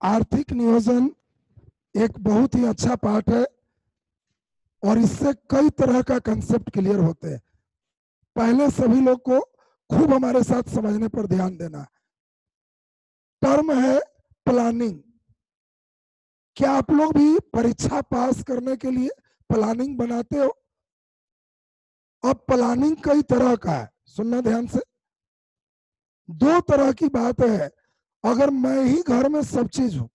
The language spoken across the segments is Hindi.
आर्थिक नियोजन एक बहुत ही अच्छा पार्ट है और इससे कई तरह का कंसेप्ट क्लियर होते हैं। पहले सभी लोग को खूब हमारे साथ समझने पर ध्यान देना। टर्म है प्लानिंग। क्या आप लोग भी परीक्षा पास करने के लिए प्लानिंग बनाते हो? अब प्लानिंग कई तरह का है, सुनना ध्यान से। दो तरह की बात है। अगर मैं ही घर में सब चीज हूं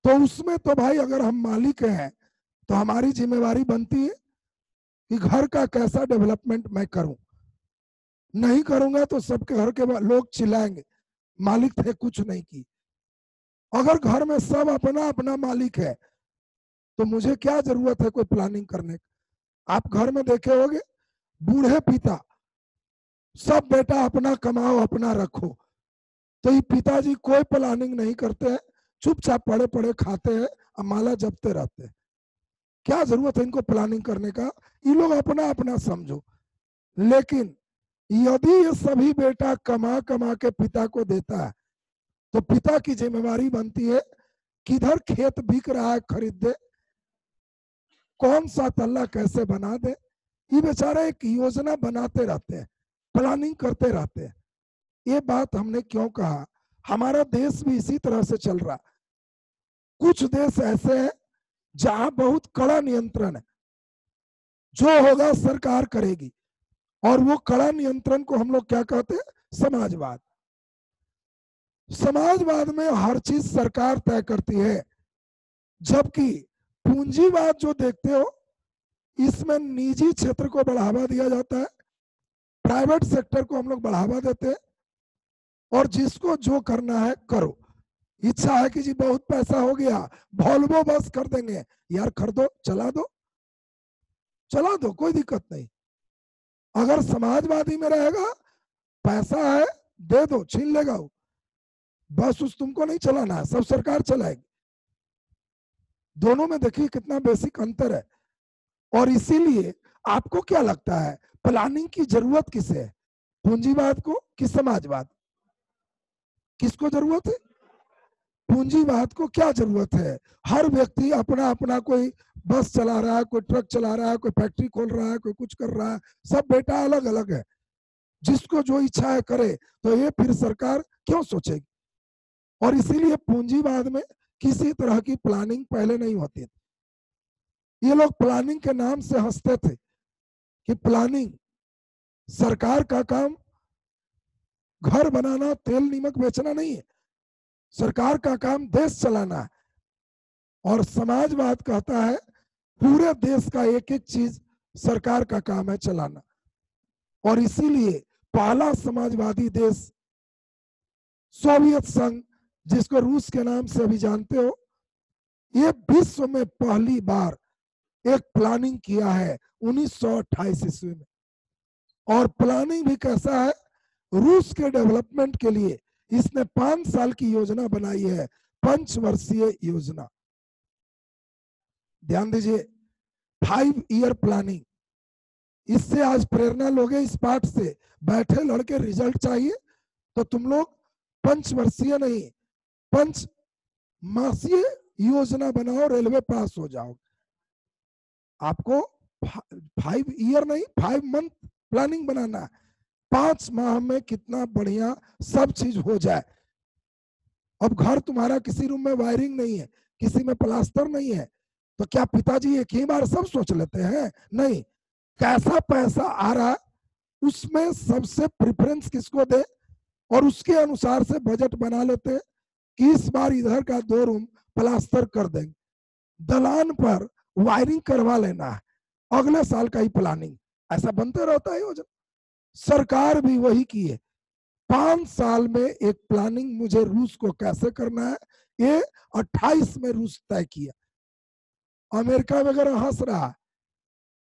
तो उसमें तो भाई अगर हम मालिक हैं तो हमारी जिम्मेवारी बनती है कि घर का कैसा डेवलपमेंट मैं करूं। नहीं करूंगा तो सबके घर के लोग चिल्लाएंगे मालिक थे कुछ नहीं की। अगर घर में सब अपना अपना मालिक है तो मुझे क्या जरूरत है कोई प्लानिंग करने की। आप घर में देखे होंगे बूढ़े पिता सब बेटा अपना कमाओ अपना रखो, तो ये पिताजी कोई प्लानिंग नहीं करते हैं, चुपचाप पड़े पड़े खाते हैं और माला जपते रहते हैं। क्या जरूरत है इनको प्लानिंग करने का? ये लोग अपना अपना समझो। लेकिन यदि ये सभी बेटा कमा कमा के पिता को देता है तो पिता की जिम्मेवारी बनती है किधर खेत बिक रहा है खरीद दे, कौन सा तल्ला कैसे बना दे। ये बेचारे एक योजना बनाते रहते हैं, प्लानिंग करते रहते हैं। ये बात हमने क्यों कहा? हमारा देश भी इसी तरह से चल रहा। कुछ देश ऐसे हैं जहां बहुत कड़ा नियंत्रण है, जो होगा सरकार करेगी, और वो कड़ा नियंत्रण को हम लोग क्या कहते हैं? समाजवाद। समाजवाद में हर चीज सरकार तय करती है, जबकि पूंजीवाद जो देखते हो इसमें निजी क्षेत्र को बढ़ावा दिया जाता है, प्राइवेट सेक्टर को हम लोग बढ़ावा देते हैं, और जिसको जो करना है करो। इच्छा है कि जी बहुत पैसा हो गया वॉल्वो बस कर देंगे, यार खरीदो चला दो कोई दिक्कत नहीं। अगर समाजवादी में रहेगा पैसा है दे दो छीन लेगा वो, बस उस तुमको नहीं चलाना है, सब सरकार चलाएगी। दोनों में देखिए कितना बेसिक अंतर है। और इसीलिए आपको क्या लगता है प्लानिंग की जरूरत किसे है? पूंजीवाद को कि समाजवाद? किसको जरूरत है? पूंजीवाद को क्या जरूरत है? हर व्यक्ति अपना अपना, कोई बस चला रहा है, कोई ट्रक चला रहा है, कोई फैक्ट्री खोल रहा है, कोई कुछ कर रहा है, सब बेटा अलग अलग है। जिसको जो इच्छा है करे, तो ये फिर सरकार क्यों सोचेगी? और इसीलिए पूंजीवाद में किसी तरह की प्लानिंग पहले नहीं होती थी। ये लोग प्लानिंग के नाम से हंसते थे कि प्लानिंग, सरकार का काम घर बनाना तेल नमक बेचना नहीं है, सरकार का काम देश चलाना है। और समाजवाद कहता है पूरे देश का एक एक चीज सरकार का काम है चलाना। और इसीलिए पहला समाजवादी देश सोवियत संघ, जिसको रूस के नाम से अभी जानते हो, ये विश्व में पहली बार एक प्लानिंग किया है 1928 ईस्वी में। और प्लानिंग भी कैसा है? रूस के डेवलपमेंट के लिए इसने 5 साल की योजना बनाई है, पंचवर्षीय योजना। ध्यान दीजिए, 5 ईयर प्लानिंग। इससे आज प्रेरणा लोगे इस पाठ से, बैठे लड़के रिजल्ट चाहिए तो तुम लोग पंचवर्षीय नहीं, पंच मासीय योजना बनाओ, रेलवे पास हो जाओ। आपको 5 ईयर नहीं 5 मंथ प्लानिंग बनाना है। 5 माह में कितना बढ़िया सब चीज हो जाए। अब घर तुम्हारा किसी रूम में वायरिंग नहीं है, किसी में प्लास्टर नहीं है, तो क्या पिताजी एक ही बार सब सोच लेते हैं? नहीं। कैसा पैसा आ रहा है उसमें सबसे प्रेफरेंस किसको दे, और उसके अनुसार से बजट बना लेते हैं कि इस बार इधर का 2 रूम प्लास्टर कर देंगे, दलान पर वायरिंग करवा लेना है, अगले साल का ही प्लानिंग। ऐसा बनते रहता है योजना। सरकार भी वही की है। 5 साल में एक प्लानिंग मुझे रूस को कैसे करना है, ये 28 में रूस तय किया। अमेरिका वगैरह हंस रहा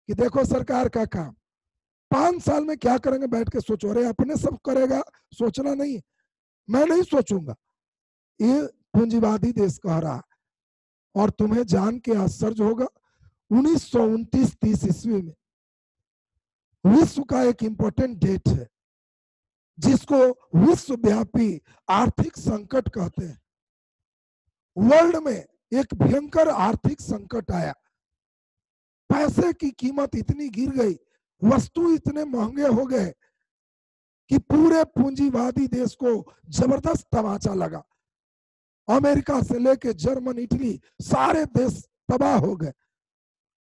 कि देखो सरकार का काम, 5 साल में क्या करेंगे बैठ के सोचो। रहे अपने सब करेगा, सोचना नहीं, मैं नहीं सोचूंगा। ये पूंजीवादी देश कह रहा। और तुम्हें जान के आश्चर्य होगा 1929-30 ईस्वी में विश्व का एक इंपॉर्टेंट डेट है जिसको विश्वव्यापी आर्थिक संकट कहते हैं। वर्ल्ड में एक भयंकर आर्थिक संकट आया, पैसे की कीमत इतनी गिर गई, वस्तु इतने महंगे हो गए कि पूरे पूंजीवादी देश को जबरदस्त तमाचा लगा। अमेरिका से लेके जर्मन, इटली, सारे देश तबाह हो गए,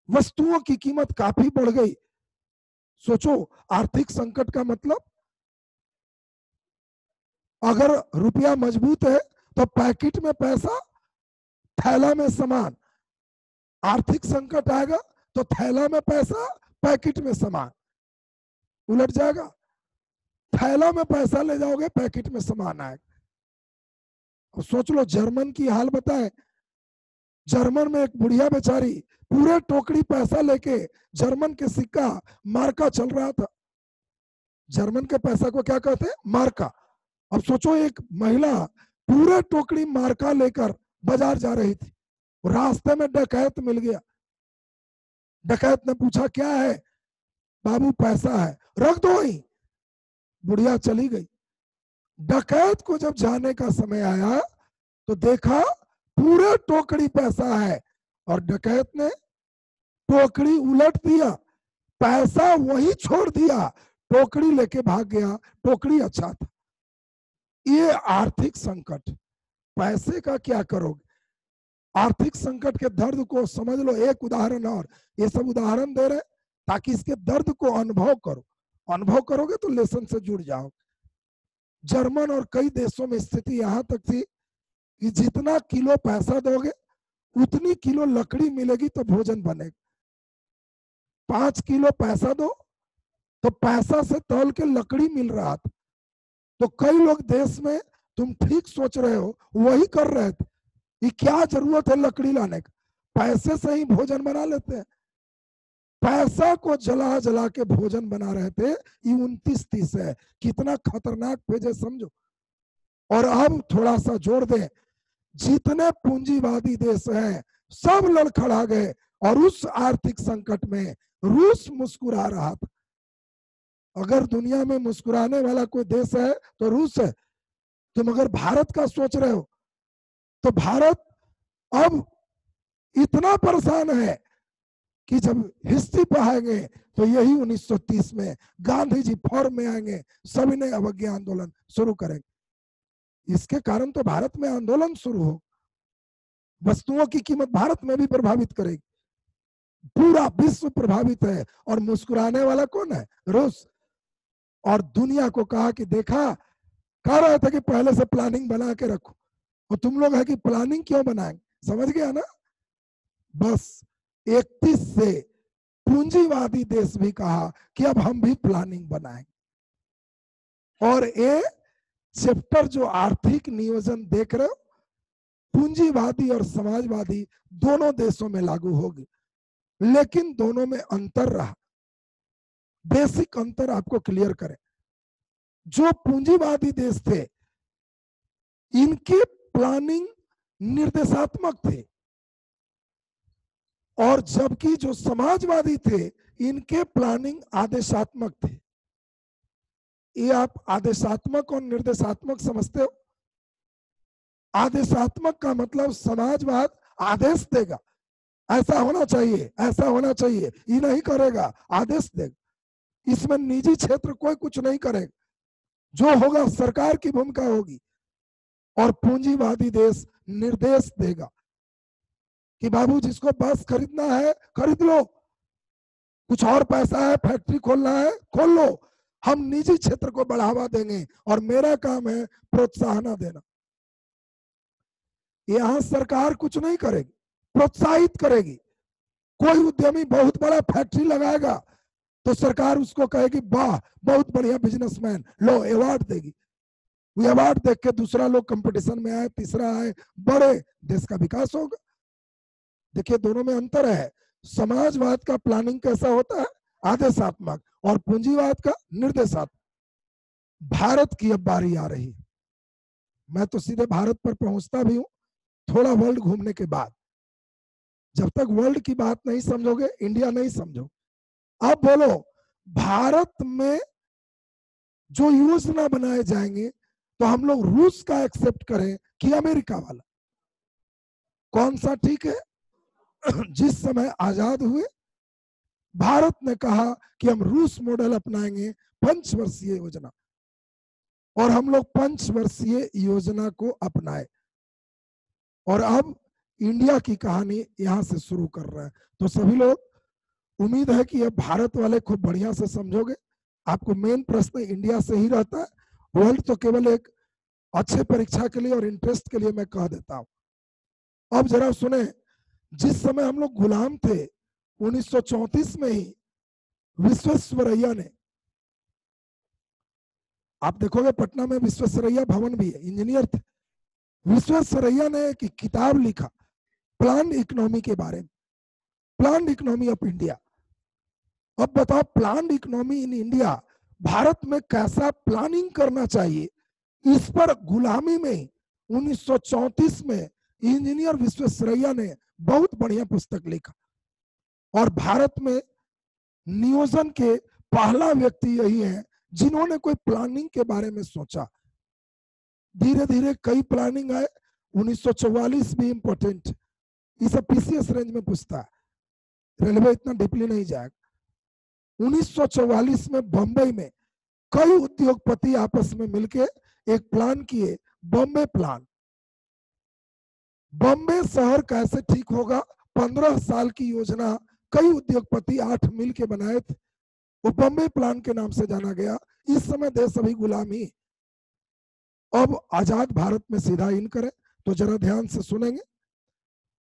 वस्तुओं की कीमत काफी बढ़ गई। सोचो, आर्थिक संकट का मतलब, अगर रुपया मजबूत है तो पैकेट में पैसा, थैला में सामान। आर्थिक संकट आएगा तो थैला में पैसा, पैकेट में सामान। उलट जाएगा, थैला में पैसा ले जाओगे, पैकेट में सामान आएगा। और सोच लो जर्मन की हाल बताए, जर्मन में एक बुढ़िया बेचारी पूरे टोकरी पैसा लेके, जर्मन के सिक्का मार्का चल रहा था। जर्मन के पैसा को क्या कहते हैं? मार्का। अब सोचो एक महिला पूरे टोकरी मार्का लेकर बाजार जा रही थी, रास्ते में डकैत मिल गया। डकैत ने पूछा क्या है? बाबू पैसा है। रख दो वहीं। बुढ़िया चली गई। डकैत को जब जाने का समय आया तो देखा पूरे टोकरी पैसा है, और डकैत ने टोकरी उलट दिया, पैसा वही छोड़ दिया, टोकरी लेके भाग गया। टोकरी अच्छा था। ये आर्थिक संकट। पैसे का क्या करोगे? आर्थिक संकट के दर्द को समझ लो। एक उदाहरण और, ये सब उदाहरण दे रहे ताकि इसके दर्द को अनुभव करो। अनुभव करोगे तो लेसन से जुड़ जाओ। जर्मन और कई देशों में स्थिति यहां तक थी कि जितना किलो पैसा दोगे उतनी किलो लकड़ी मिलेगी तो भोजन बनेगा। 5 किलो पैसा दो तो पैसा से तौल के लकड़ी मिल रहा था। तो कई लोग देश में, तुम ठीक सोच रहे हो, वही कर रहे थे। ये क्या जरूरत है लकड़ी लाने का, पैसे से ही भोजन बना लेते हैं। पैसा को जला जला के भोजन बना रहे थे। ये 29-30 है, कितना खतरनाक भेजे समझो। और अब थोड़ा सा जोड़ दे, जितने पूंजीवादी देश हैं सब लड़खड़ा गए, और उस आर्थिक संकट में रूस मुस्कुरा रहा था। अगर दुनिया में मुस्कुराने वाला कोई देश है तो रूस है। तुम अगर भारत का सोच रहे हो तो भारत अब इतना परेशान है कि जब हिस्ट्री पढ़ाएंगे तो यही 1930 में गांधी जी फॉर्म में आएंगे, सभी ने अवज्ञा आंदोलन शुरू करेंगे। इसके कारण तो भारत में आंदोलन शुरू हो, वस्तुओं की कीमत भारत में भी प्रभावित करेगी। पूरा विश्व प्रभावित है, और मुस्कुराने वाला कौन है? रूस। और दुनिया को कहा कि देखा, कह रहा था कि पहले से प्लानिंग बना के रखो, और तुम लोग है कि प्लानिंग क्यों बनाएंगे? समझ गया ना? बस 31 से पूंजीवादी देश भी कहा कि अब हम भी प्लानिंग बनाएंगे। और ये चैप्टर जो आर्थिक नियोजन देख रहे हो, पूंजीवादी और समाजवादी दोनों देशों में लागू होगी, लेकिन दोनों में अंतर रहा। बेसिक अंतर आपको क्लियर करें। जो पूंजीवादी देश थे, इनकी प्लानिंग निर्देशात्मक थे, और जबकि जो समाजवादी थे, इनके प्लानिंग आदेशात्मक थे। ये आप आदेशात्मक और निर्देशात्मक समझते हो? आदेशात्मक का मतलब समाजवाद आदेश देगा, ऐसा होना चाहिए, ऐसा होना चाहिए, ये नहीं करेगा, आदेश देगा। इसमें निजी क्षेत्र कोई कुछ नहीं करेगा, जो होगा सरकार की भूमिका होगी। और पूंजीवादी देश निर्देश देगा कि बाबू जिसको बस खरीदना है खरीद लो, कुछ और पैसा है, फैक्ट्री खोलना है खोल लो, हम निजी क्षेत्र को बढ़ावा देंगे और मेरा काम है प्रोत्साहन देना। यहां सरकार कुछ नहीं करेगी, प्रोत्साहित करेगी। कोई उद्यमी बहुत बड़ा फैक्ट्री लगाएगा तो सरकार उसको कहेगी वाह बहुत बढ़िया बिजनेसमैन, लो अवार्ड देगी। वो अवार्ड देख के दूसरा लोग कंपटीशन में आए, तीसरा आए, बड़े देश का विकास होगा। देखिए दोनों में अंतर है। समाजवाद का प्लानिंग कैसा होता है? आदेशात्मक, और पूंजीवाद का निर्देशात्मक। भारत की अब बारी आ रही है। मैं तो सीधे भारत पर पहुंचता भी हूं थोड़ा वर्ल्ड घूमने के बाद। जब तक वर्ल्ड की बात नहीं समझोगे, इंडिया नहीं समझो। अब बोलो, भारत में जो योजना बनाए जाएंगे तो हम लोग रूस का एक्सेप्ट करें कि अमेरिका वाला, कौन सा ठीक है? जिस समय आजाद हुए भारत ने कहा कि हम रूस मॉडल अपनाएंगे, पंचवर्षीय योजना, और हम लोग पंचवर्षीय योजना को अपनाए और अब इंडिया की कहानी यहां से शुरू कर रहे हैं। तो सभी लोग, उम्मीद है कि ये भारत वाले खूब बढ़िया से समझोगे। आपको मेन प्रश्न इंडिया से ही रहता है, वर्ल्ड तो केवल एक अच्छे परीक्षा के लिए और इंटरेस्ट के लिए मैं कह देता हूं। अब जरा सुने, जिस समय हम लोग गुलाम थे 1934 में ही विश्वेश्वरैया ने, आप देखोगे पटना में विश्वेश्वरैया भवन भी है, इंजीनियर थे। विश्वेश्वरैया ने एक किताब लिखा प्लान इकोनॉमी के बारे में, प्लान इकोनॉमी ऑफ इंडिया। अब बताओ, plan economy in India, Bharat में कैसा प्लानिंग करना चाहिए, इस पर गुलामी में 1934 में इंजीनियर विश्वेश्वरैया ने बहुत बढ़िया पुस्तक लिखा। और भारत में नियोजन के पहला व्यक्ति यही है जिन्होंने कोई प्लानिंग के बारे में सोचा। धीरे धीरे कई प्लानिंग आए, 1944 भी इंपॉर्टेंट, ये सब पीसीएस रेंज में पूछता है, रेलवे इतना डीपली नहीं जाएगा। 1944 में बम्बई में कई उद्योगपति आपस में मिलके एक प्लान किए, बॉम्बे प्लान। बॉम्बे शहर कैसे ठीक होगा, 15 साल की योजना कई उद्योगपति 8 मिल के बनाए थे, वो बॉम्बे प्लान के नाम से जाना गया। इस समय देश अभी गुलामी। अब आजाद भारत में सीधा इन करें तो जरा ध्यान से सुनेंगे।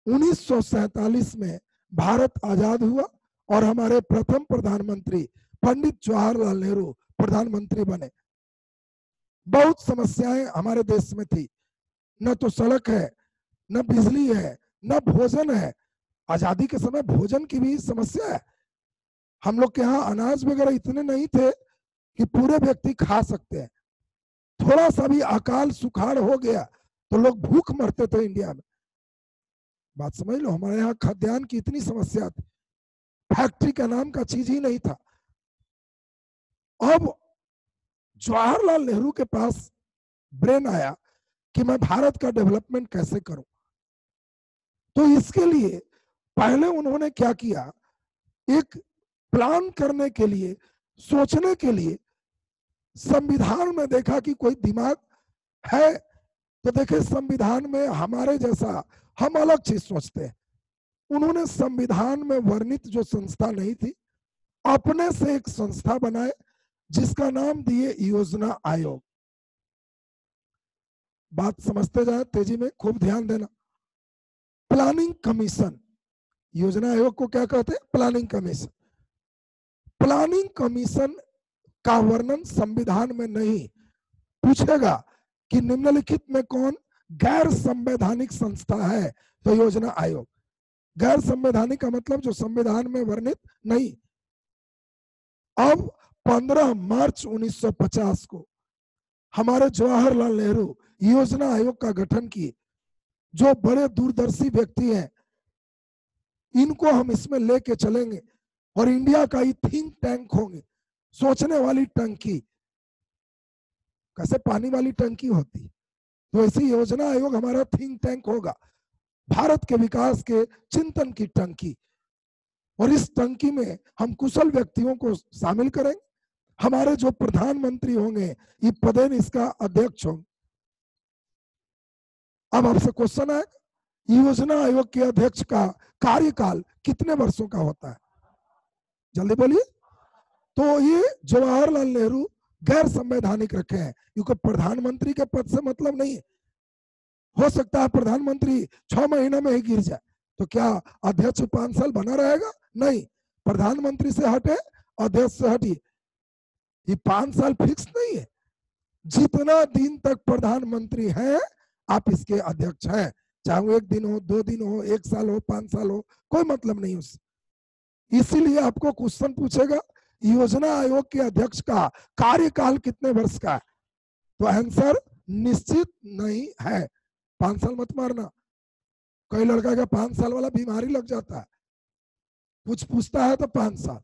1947 में भारत आजाद हुआ और हमारे प्रथम प्रधानमंत्री पंडित जवाहरलाल नेहरू प्रधानमंत्री बने। बहुत समस्याएं हमारे देश में थी, न तो सड़क है, न बिजली है, न भोजन है। आजादी के समय भोजन की भी समस्या है। हम लोग के यहाँ अनाज वगैरह इतने नहीं थे कि पूरे व्यक्ति खा सकते हैं। थोड़ा सा भी अकाल सुखाड़ हो गया तो लोग भूख मरते थे इंडिया में। बात समझ लो, हमारे यहाँ खाद्यान्न की इतनी समस्या थी, फैक्ट्री का नाम का चीज ही नहीं था। अब जवाहरलाल नेहरू के पास ब्रेन आया कि मैं भारत का डेवलपमेंट कैसे करूं। तो इसके लिए पहले उन्होंने क्या किया, एक प्लान करने के लिए, सोचने के लिए संविधान में देखा कि कोई दिमाग है, तो देखे संविधान में हमारे जैसा हम अलग चीज सोचते हैं। उन्होंने संविधान में वर्णित जो संस्था नहीं थी, अपने से एक संस्था बनाए जिसका नाम दिए योजना आयोग। बात समझते जाए तेजी में, खूब ध्यान देना। प्लानिंग कमीशन, योजना आयोग को क्या कहते हैं? Planning commission. प्लानिंग कमीशन का वर्णन संविधान में नहीं। पूछेगा कि निम्नलिखित में कौन गैर संवैधानिक संस्था है, तो योजना आयोग। गैर संवैधानिक का मतलब जो संविधान में वर्णित नहीं। अब 15 मार्च 1950 को हमारे जवाहरलाल नेहरू योजना आयोग का गठन किए। जो बड़े दूरदर्शी व्यक्ति हैं इनको हम इसमें लेके चलेंगे और इंडिया का ही थिंक टैंक होंगे, सोचने वाली टंकी। कैसे पानी वाली टंकी होती है, तो ऐसी योजना आयोग हमारा थिंक टैंक होगा, भारत के विकास के चिंतन की टंकी। और इस टंकी में हम कुशल व्यक्तियों को शामिल करेंगे। हमारे जो प्रधानमंत्री होंगे ये पदेन इसका अध्यक्ष होंगे। अब आपसे क्वेश्चन है, योजना आयोग के अध्यक्ष का कार्यकाल कितने वर्षों का होता है? जल्दी बोलिए। तो ये जवाहरलाल नेहरू गैर संवैधानिक रखे हैं, क्योंकि प्रधानमंत्री के पद से मतलब नहीं है। हो सकता है प्रधानमंत्री 6 महीने में ही गिर जाए, तो क्या अध्यक्ष 5 साल बना रहेगा? नहीं, प्रधानमंत्री से हटे, अध्यक्ष से हटिए, ये 5 साल फिक्स नहीं है। जितना दिन तक प्रधानमंत्री है आप इसके अध्यक्ष हैं, चाहे वो 1 दिन हो, 2 दिन हो, 1 साल हो, 5 साल हो, कोई मतलब नहीं उससे। इसीलिए आपको क्वेश्चन पूछेगा योजना आयोग के अध्यक्ष का कार्यकाल कितने वर्ष का है, तो आंसर निश्चित नहीं है। 5 साल मत मारना, कई लड़का का 5 साल वाला बीमारी लग जाता है, कुछ पूछता है तो 5 साल।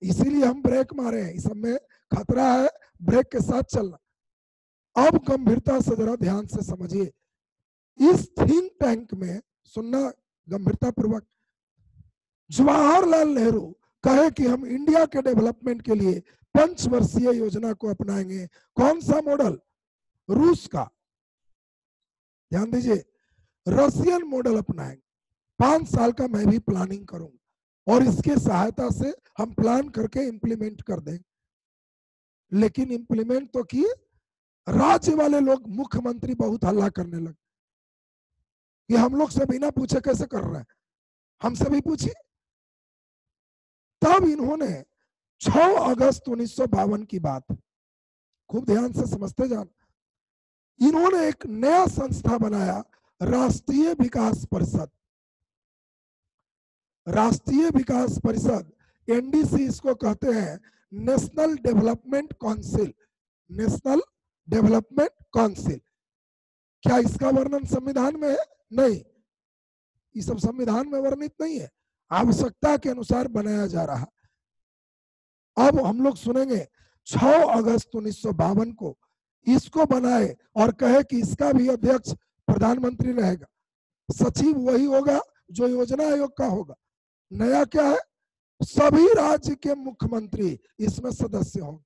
इसीलिए हम ब्रेक मारे हैं, इस सब में खतरा है, ब्रेक के साथ चलना। अब गंभीरता से जरा ध्यान से समझिए, इस थिंक टैंक में सुनना गंभीरता पूर्वक, जवाहरलाल नेहरू कहे कि हम इंडिया के डेवलपमेंट के लिए पंचवर्षीय योजना को अपनाएंगे। कौन सा मॉडल? रूस का, ध्यान दीजिए, रशियन मॉडल अपनाएंगे। 5 साल का मैं भी प्लानिंग करूंगा और इसके सहायता से हम प्लान करके इंप्लीमेंट कर देंगे। लेकिन इंप्लीमेंट तो किए, राज्य वाले लोग, मुख्यमंत्री बहुत हल्ला करने लगे कि हम लोग से बिना पूछे कैसे कर रहे हैं, हमसे भी पूछिए। तब इन्होंने 6 अगस्त 1952 की बात, खूब ध्यान से समझते जान, इन्होंने एक नया संस्था बनाया, राष्ट्रीय विकास परिषद। राष्ट्रीय विकास परिषद, एनडीसी इसको कहते हैं, national development council. National development council. क्या इसका वर्णन संविधान में है? नहीं, ये सब संविधान में वर्णित नहीं है, आवश्यकता के अनुसार बनाया जा रहा। अब हम लोग सुनेंगे 6 अगस्त 1952 को इसको बनाए और कहे कि इसका भी अध्यक्ष प्रधानमंत्री रहेगा, सचिव वही होगा जो योजना आयोग का होगा। नया क्या है? सभी राज्य के मुख्यमंत्री इसमें सदस्य होंगे।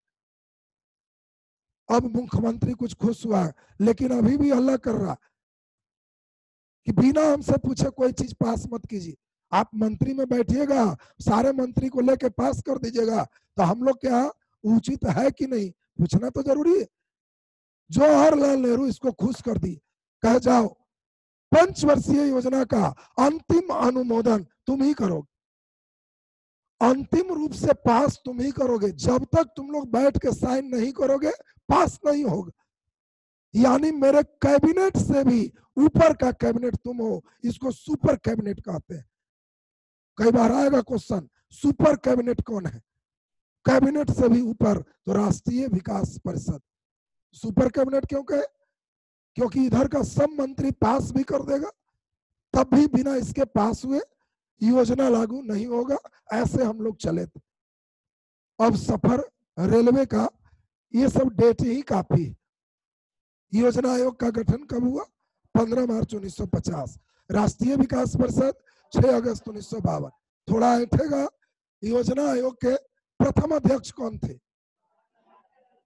अब मुख्यमंत्री कुछ खुश हुआ है, लेकिन अभी भी हल्ला कर रहा कि बिना हमसे पूछे कोई चीज पास मत कीजिए। आप मंत्री में बैठिएगा, सारे मंत्री को लेके पास कर दीजिएगा, तो हम लोग के यहाँ उचित है कि नहीं, पूछना तो जरूरी है। जवाहरलाल नेहरू इसको खुश कर दी, कह जाओ पंचवर्षीय योजना का अंतिम अनुमोदन तुम ही करोगे, अंतिम रूप से पास तुम ही करोगे। जब तक तुम लोग बैठ के साइन नहीं करोगे, पास नहीं होगा। यानी मेरे कैबिनेट से भी ऊपर का कैबिनेट तुम हो, इसको सुपर कैबिनेट कहते हैं। कई बार आएगा क्वेश्चन, सुपर कैबिनेट कौन है? कैबिनेट से भी ऊपर तो राष्ट्रीय विकास परिषद। सुपर कैबिनेट क्यों कहे? क्योंकि इधर का सब मंत्री पास भी कर देगा, तब भी बिना इसके पास हुए योजना लागू नहीं होगा। ऐसे हम लोग चले थे। अब सफर रेलवे का, ये सब डेट ही काफी। योजना आयोग का गठन कब हुआ? 15 मार्च 1950। राष्ट्रीय विकास परिषद 6 अगस्त 1952। थोड़ा ऐठेगा, योजना आयोग के प्रथम अध्यक्ष कौन थे?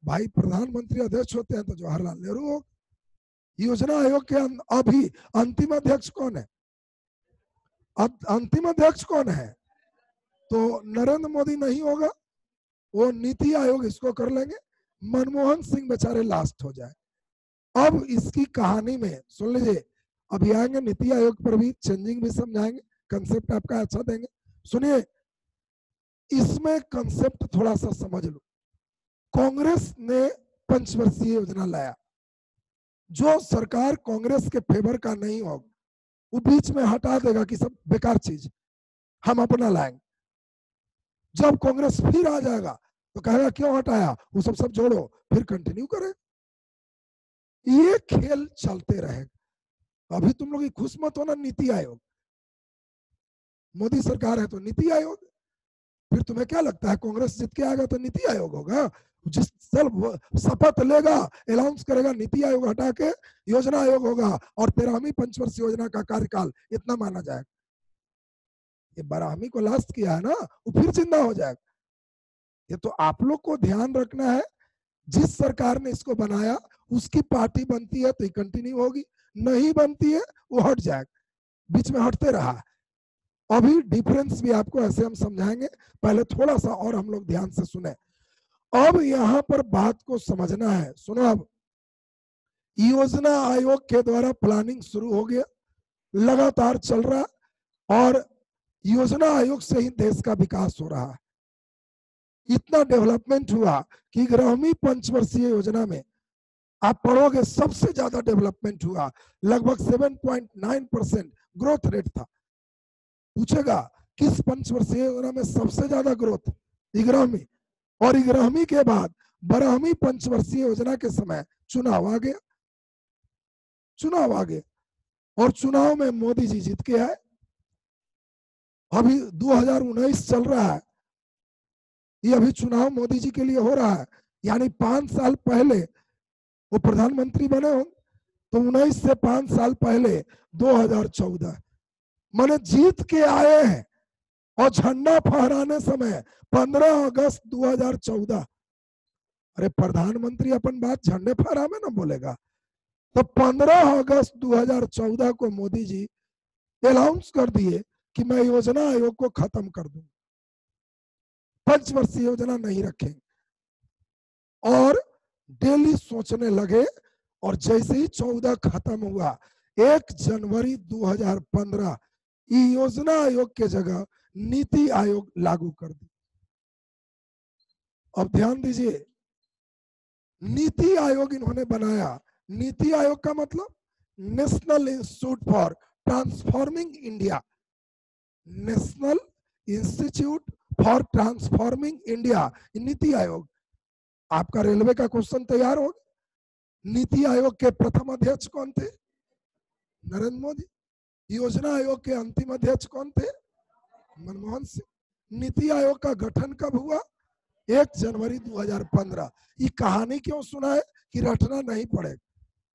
भाई प्रधानमंत्री अध्यक्ष होते हैं तो जवाहरलाल नेहरू हो। योजना आयोग के अभी अंतिम अध्यक्ष कौन है? अंतिम अध्यक्ष कौन है? तो नरेंद्र मोदी नहीं होगा, वो नीति आयोग इसको कर लेंगे। मनमोहन सिंह बेचारे लास्ट हो जाए। अब इसकी कहानी में सुन लीजिए, अभी आएंगे नीति आयोग पर भी चेंजिंग भी समझाएंगे, कंसेप्ट आपका अच्छा देंगे। सुनिए, इसमें कंसेप्ट थोड़ा सा समझ लो। कांग्रेस ने पंचवर्षीय योजना लाया, जो सरकार कांग्रेस के फेवर का नहीं होगा वो बीच में हटा देगा कि सब बेकार चीज, हम अपना लाएंगे। जब कांग्रेस फिर आ जाएगा तो कहेगा क्यों हटाया, वो सब जोड़ो, फिर कंटिन्यू करें। ये खेल चलते रहेगा। अभी तुम लोग खुश मत होना, नीति आयोग, मोदी सरकार है तो नीति आयोग, फिर तुम्हें क्या लगता है कांग्रेस जीत के आएगा तो नीति आयोग होगा? जिस शपथ लेगा, अनाउंस करेगा, नीति आयोग हटा के योजना आयोग होगा और 13वीं पंचवर्षीय योजना का कार्यकाल इतना माना जाएगा। ये 12वीं को लास्ट किया है ना, वो फिर जिंदा हो जाएगा। ये तो आप लोग को ध्यान रखना है, जिस सरकार ने इसको बनाया उसकी पार्टी बनती है तो ये कंटिन्यू होगी, नहीं बनती है वो हट जाएगा। बीच में हटते रहा। अभी डिफरेंस भी आपको ऐसे हम समझाएंगे, पहले थोड़ा सा और हम लोग ध्यान से सुने। अब यहां पर बात को समझना है, सुनो। अब योजना आयोग के द्वारा प्लानिंग शुरू हो गया, लगातार चल रहा, और योजना आयोग से ही देश का विकास हो रहा है। इतना डेवलपमेंट हुआ कि 11वीं पंचवर्षीय योजना में आप पढ़ोगे सबसे ज्यादा डेवलपमेंट हुआ, लगभग 7.9% ग्रोथ रेट था। पूछेगा किस पंचवर्षीय योजना में सबसे ज्यादा ग्रोथ? 11वीं। और 11वीं के बाद 12वीं पंचवर्षीय योजना के समय चुनाव आ गया। चुनाव आ गए और चुनाव में मोदी जी जीत के आए। अभी 2019 चल रहा है, ये अभी चुनाव मोदी जी के लिए हो रहा है, यानी 5 साल पहले वो प्रधानमंत्री बने हो, तो 19 से 5 साल पहले 2014 माने जीत के आए हैं, और झंडा फहराने समय 15 अगस्त 2014। अरे प्रधानमंत्री अपन बात झंडे फहरा में ना बोलेगा, तो 15 अगस्त 2014 को मोदी जी अनाउंस कर दिए कि मैं योजना आयोग को खत्म कर दूंगा, पंचवर्षीय योजना नहीं रखेंगे। और डेली सोचने लगे, और जैसे ही 14 खत्म हुआ, 1 जनवरी 2015 योजना आयोग के जगह नीति आयोग लागू कर दी। अब ध्यान दीजिए, नीति आयोग इन्होंने बनाया। नीति आयोग का मतलब national institute for transforming India, national institute for transforming India, NITI Aayog. आपका रेलवे का क्वेश्चन तैयार हो, नीति आयोग के प्रथम अध्यक्ष कौन थे? नरेंद्र मोदी। योजना आयोग के अंतिम अध्यक्ष कौन थे? मनमोहन सिंह। नीति आयोग का गठन कब हुआ? 1 जनवरी 2015। ये कहानी क्यों सुना है कि रटना नहीं पड़ेगा।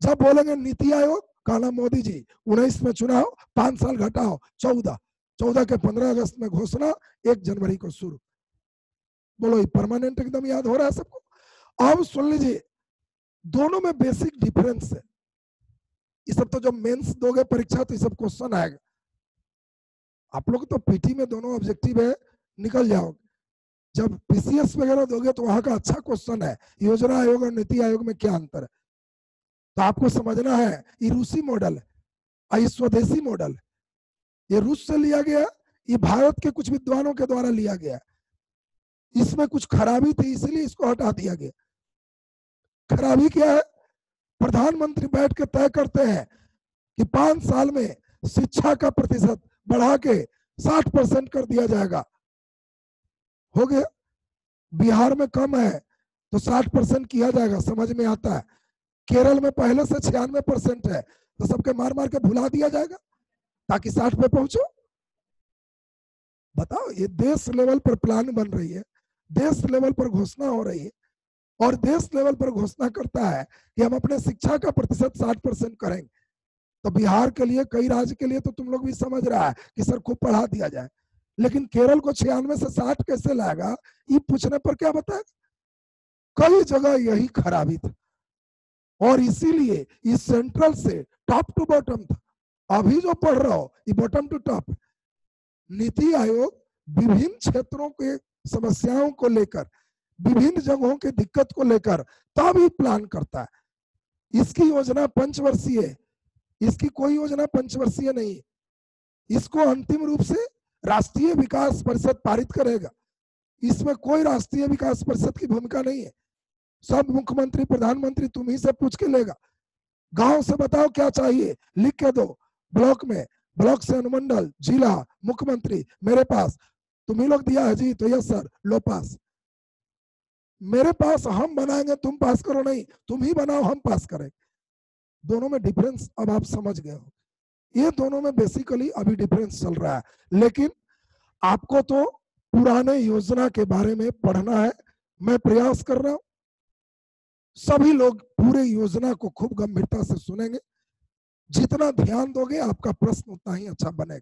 जब बोलेंगे नीति आयोग, कहना मोदी जी 19 में चुनाव, 5 साल घटाओ, 14 के 15 अगस्त में घोषणा, 1 जनवरी को शुरू। बोलो, ये परमानेंट एकदम याद हो रहा है सबको? अब सुन लीजिए, दोनों में बेसिक डिफरेंस है। ये सब तो जब मेंस दोगे परीक्षा तो ये सब क्वेश्चन आएगा। आप लोग तो पीटी में दोनों ऑब्जेक्टिव है, निकल जाओगे। जब पीसीएस वगैरह दोगे तो वहां का अच्छा क्वेश्चन है, योजना आयोग और नीति आयोग में क्या अंतर है। तो आपको समझना है, ये रूसी मॉडल है, ये स्वदेशी मॉडल है। ये रूस से लिया गया, ये भारत के कुछ विद्वानों के द्वारा लिया गया। इसमें कुछ खराबी थी, इसलिए इसको हटा दिया गया। खराबी क्या है? प्रधानमंत्री बैठ के तय करते हैं कि 5 साल में शिक्षा का प्रतिशत बढ़ा के 60% कर दिया जाएगा। हो गया। बिहार में कम है तो 60% किया जाएगा, समझ में आता है। केरल में पहले से 96% है, तो सबके मार मार के भुला दिया जाएगा ताकि 60 पे पहुंचो। बताओ, ये देश लेवल पर प्लान बन रही है, देश लेवल पर घोषणा हो रही है, और देश लेवल पर घोषणा करता है कि हम अपने शिक्षा का प्रतिशत 60% करेंगे। तो बिहार के लिए, कई राज्य के लिए तो तुम लोग भी समझ रहा है कि सर खूब बढ़ा दिया जाए, लेकिन केरल को 96 से 60 कैसे लाएगा, ये पूछने पर क्या बताएगा? कई जगह यही खराबी था, और इसीलिए इस सेंट्रल से टॉप टू बॉटम था। अभी जो पढ़ रहा हो ये bottom to top. NITI Aayog विभिन्न क्षेत्रों के समस्याओं को लेकर, विभिन्न जगहों के दिक्कत को लेकर तब ही प्लान करता है। इसकी योजना पंचवर्षीय, इसकी कोई योजना पंचवर्षीय नहीं। इसको अंतिम रूप से राष्ट्रीय विकास परिषद पारित करेगा। इसमें कोई राष्ट्रीय विकास परिषद की भूमिका नहीं है। सब मुख्यमंत्री, प्रधानमंत्री तुम ही से पूछ के लेगा। गांव से बताओ क्या चाहिए, लिख के दो, ब्लॉक में, ब्लॉक से अनुमंडल, जिला, मुख्यमंत्री, मेरे पास। तुम ही लोग दिया है जी, तो यस सर, लो पास। मेरे पास हम बनाएंगे, तुम पास करो नहीं, तुम ही बनाओ, हम पास करें। दोनों में डिफरेंस अब आप समझ गए हो। ये दोनों में बेसिकली अभी डिफरेंस चल रहा है, लेकिन आपको तो पुराने योजना के बारे में पढ़ना है। मैं प्रयास कर रहा हूं सभी लोग पूरे योजना को खूब गंभीरता से सुनेंगे। जितना ध्यान दोगे आपका प्रश्न उतना ही अच्छा बनेगा।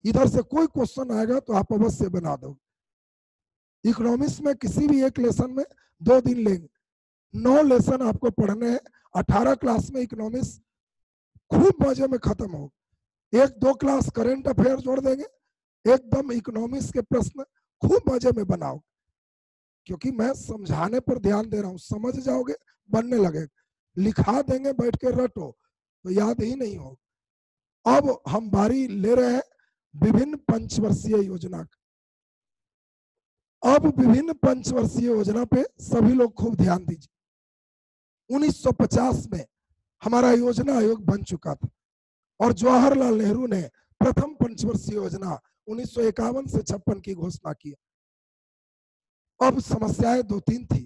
इधर से कोई क्वेश्चन आएगा तो आप अवश्य बना दोगे। इकोनॉमिक्स में किसी भी एक लेसन में 2 दिन लेंगे, 9 लेसन आपको पढ़ने हैं। 18 क्लास में इकोनॉमिक्स खूब मजे में खत्म हो। 1-2 क्लास करंट अफेयर जोड़ देंगे, एकदम इकोनॉमिक्स के प्रश्न खूब मजे में बनाओ, क्योंकि मैं समझाने पर ध्यान दे रहा हूं। समझ जाओगे, बनने लगेगा। लिखा देंगे बैठ के रटो तो याद ही नहीं हो। अब हम बारी ले रहे हैं विभिन्न पंचवर्षीय योजना का। अब विभिन्न पंचवर्षीय योजना पे सभी लोग खूब ध्यान दीजिए। 1950 में हमारा योजना आयोग बन चुका था, और जवाहरलाल नेहरू ने प्रथम पंचवर्षीय योजना 1951 से 56 की घोषणा की। अब समस्याएं 2-3 थी।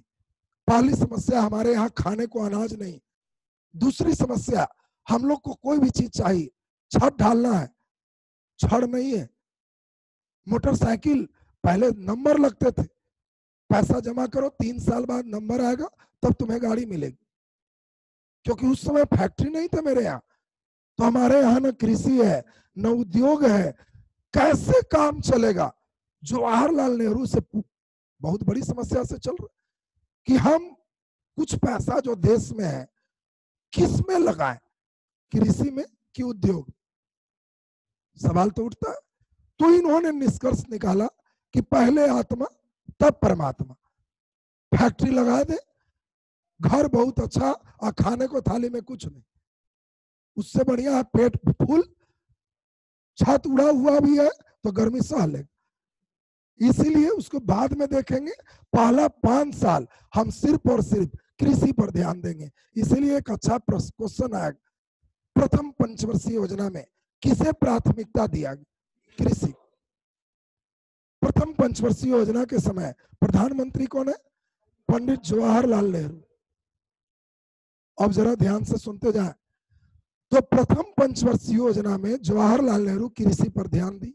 पहली समस्या, हमारे यहाँ खाने को अनाज नहीं। दूसरी समस्या, हम लोग को कोई भी चीज चाहिए, छत ढालना है, छड़ नहीं है। मोटरसाइकिल पहले नंबर लगते थे, पैसा जमा करो, 3 साल बाद नंबर आएगा तब तुम्हें गाड़ी मिलेगी। क्योंकि उस समय फैक्ट्री नहीं था मेरे यहाँ। तो हमारे यहाँ न कृषि है न उद्योग है, कैसे काम चलेगा? जवाहरलाल नेहरू से बहुत बड़ी समस्या से चल रहा कि हम कुछ पैसा जो देश में है किस में लगाएं, कृषि में कि उद्योग? सवाल तो उठता है। तो इन्होंने निष्कर्ष निकाला कि पहले आत्मा तब परमात्मा। फैक्ट्री लगा दे, घर बहुत अच्छा और खाने को थाली में कुछ नहीं, उससे बढ़िया है पेट फूल, छत उड़ा हुआ भी है तो गर्मी सह लेगा। इसीलिए उसको बाद में देखेंगे। पहला 5 साल हम सिर्फ और सिर्फ कृषि पर ध्यान देंगे। इसीलिए एक अच्छा क्वेश्चन आएगा, प्रथम पंचवर्षीय योजना में किसे प्राथमिकता दिया गया? कृषि। प्रथम पंचवर्षीय योजना के समय प्रधानमंत्री कौन है? पंडित जवाहरलाल नेहरू। अब जरा ध्यान से सुनते जाएं। तो प्रथम पंचवर्षीय योजना में जवाहरलाल नेहरू कृषि पर ध्यान दी।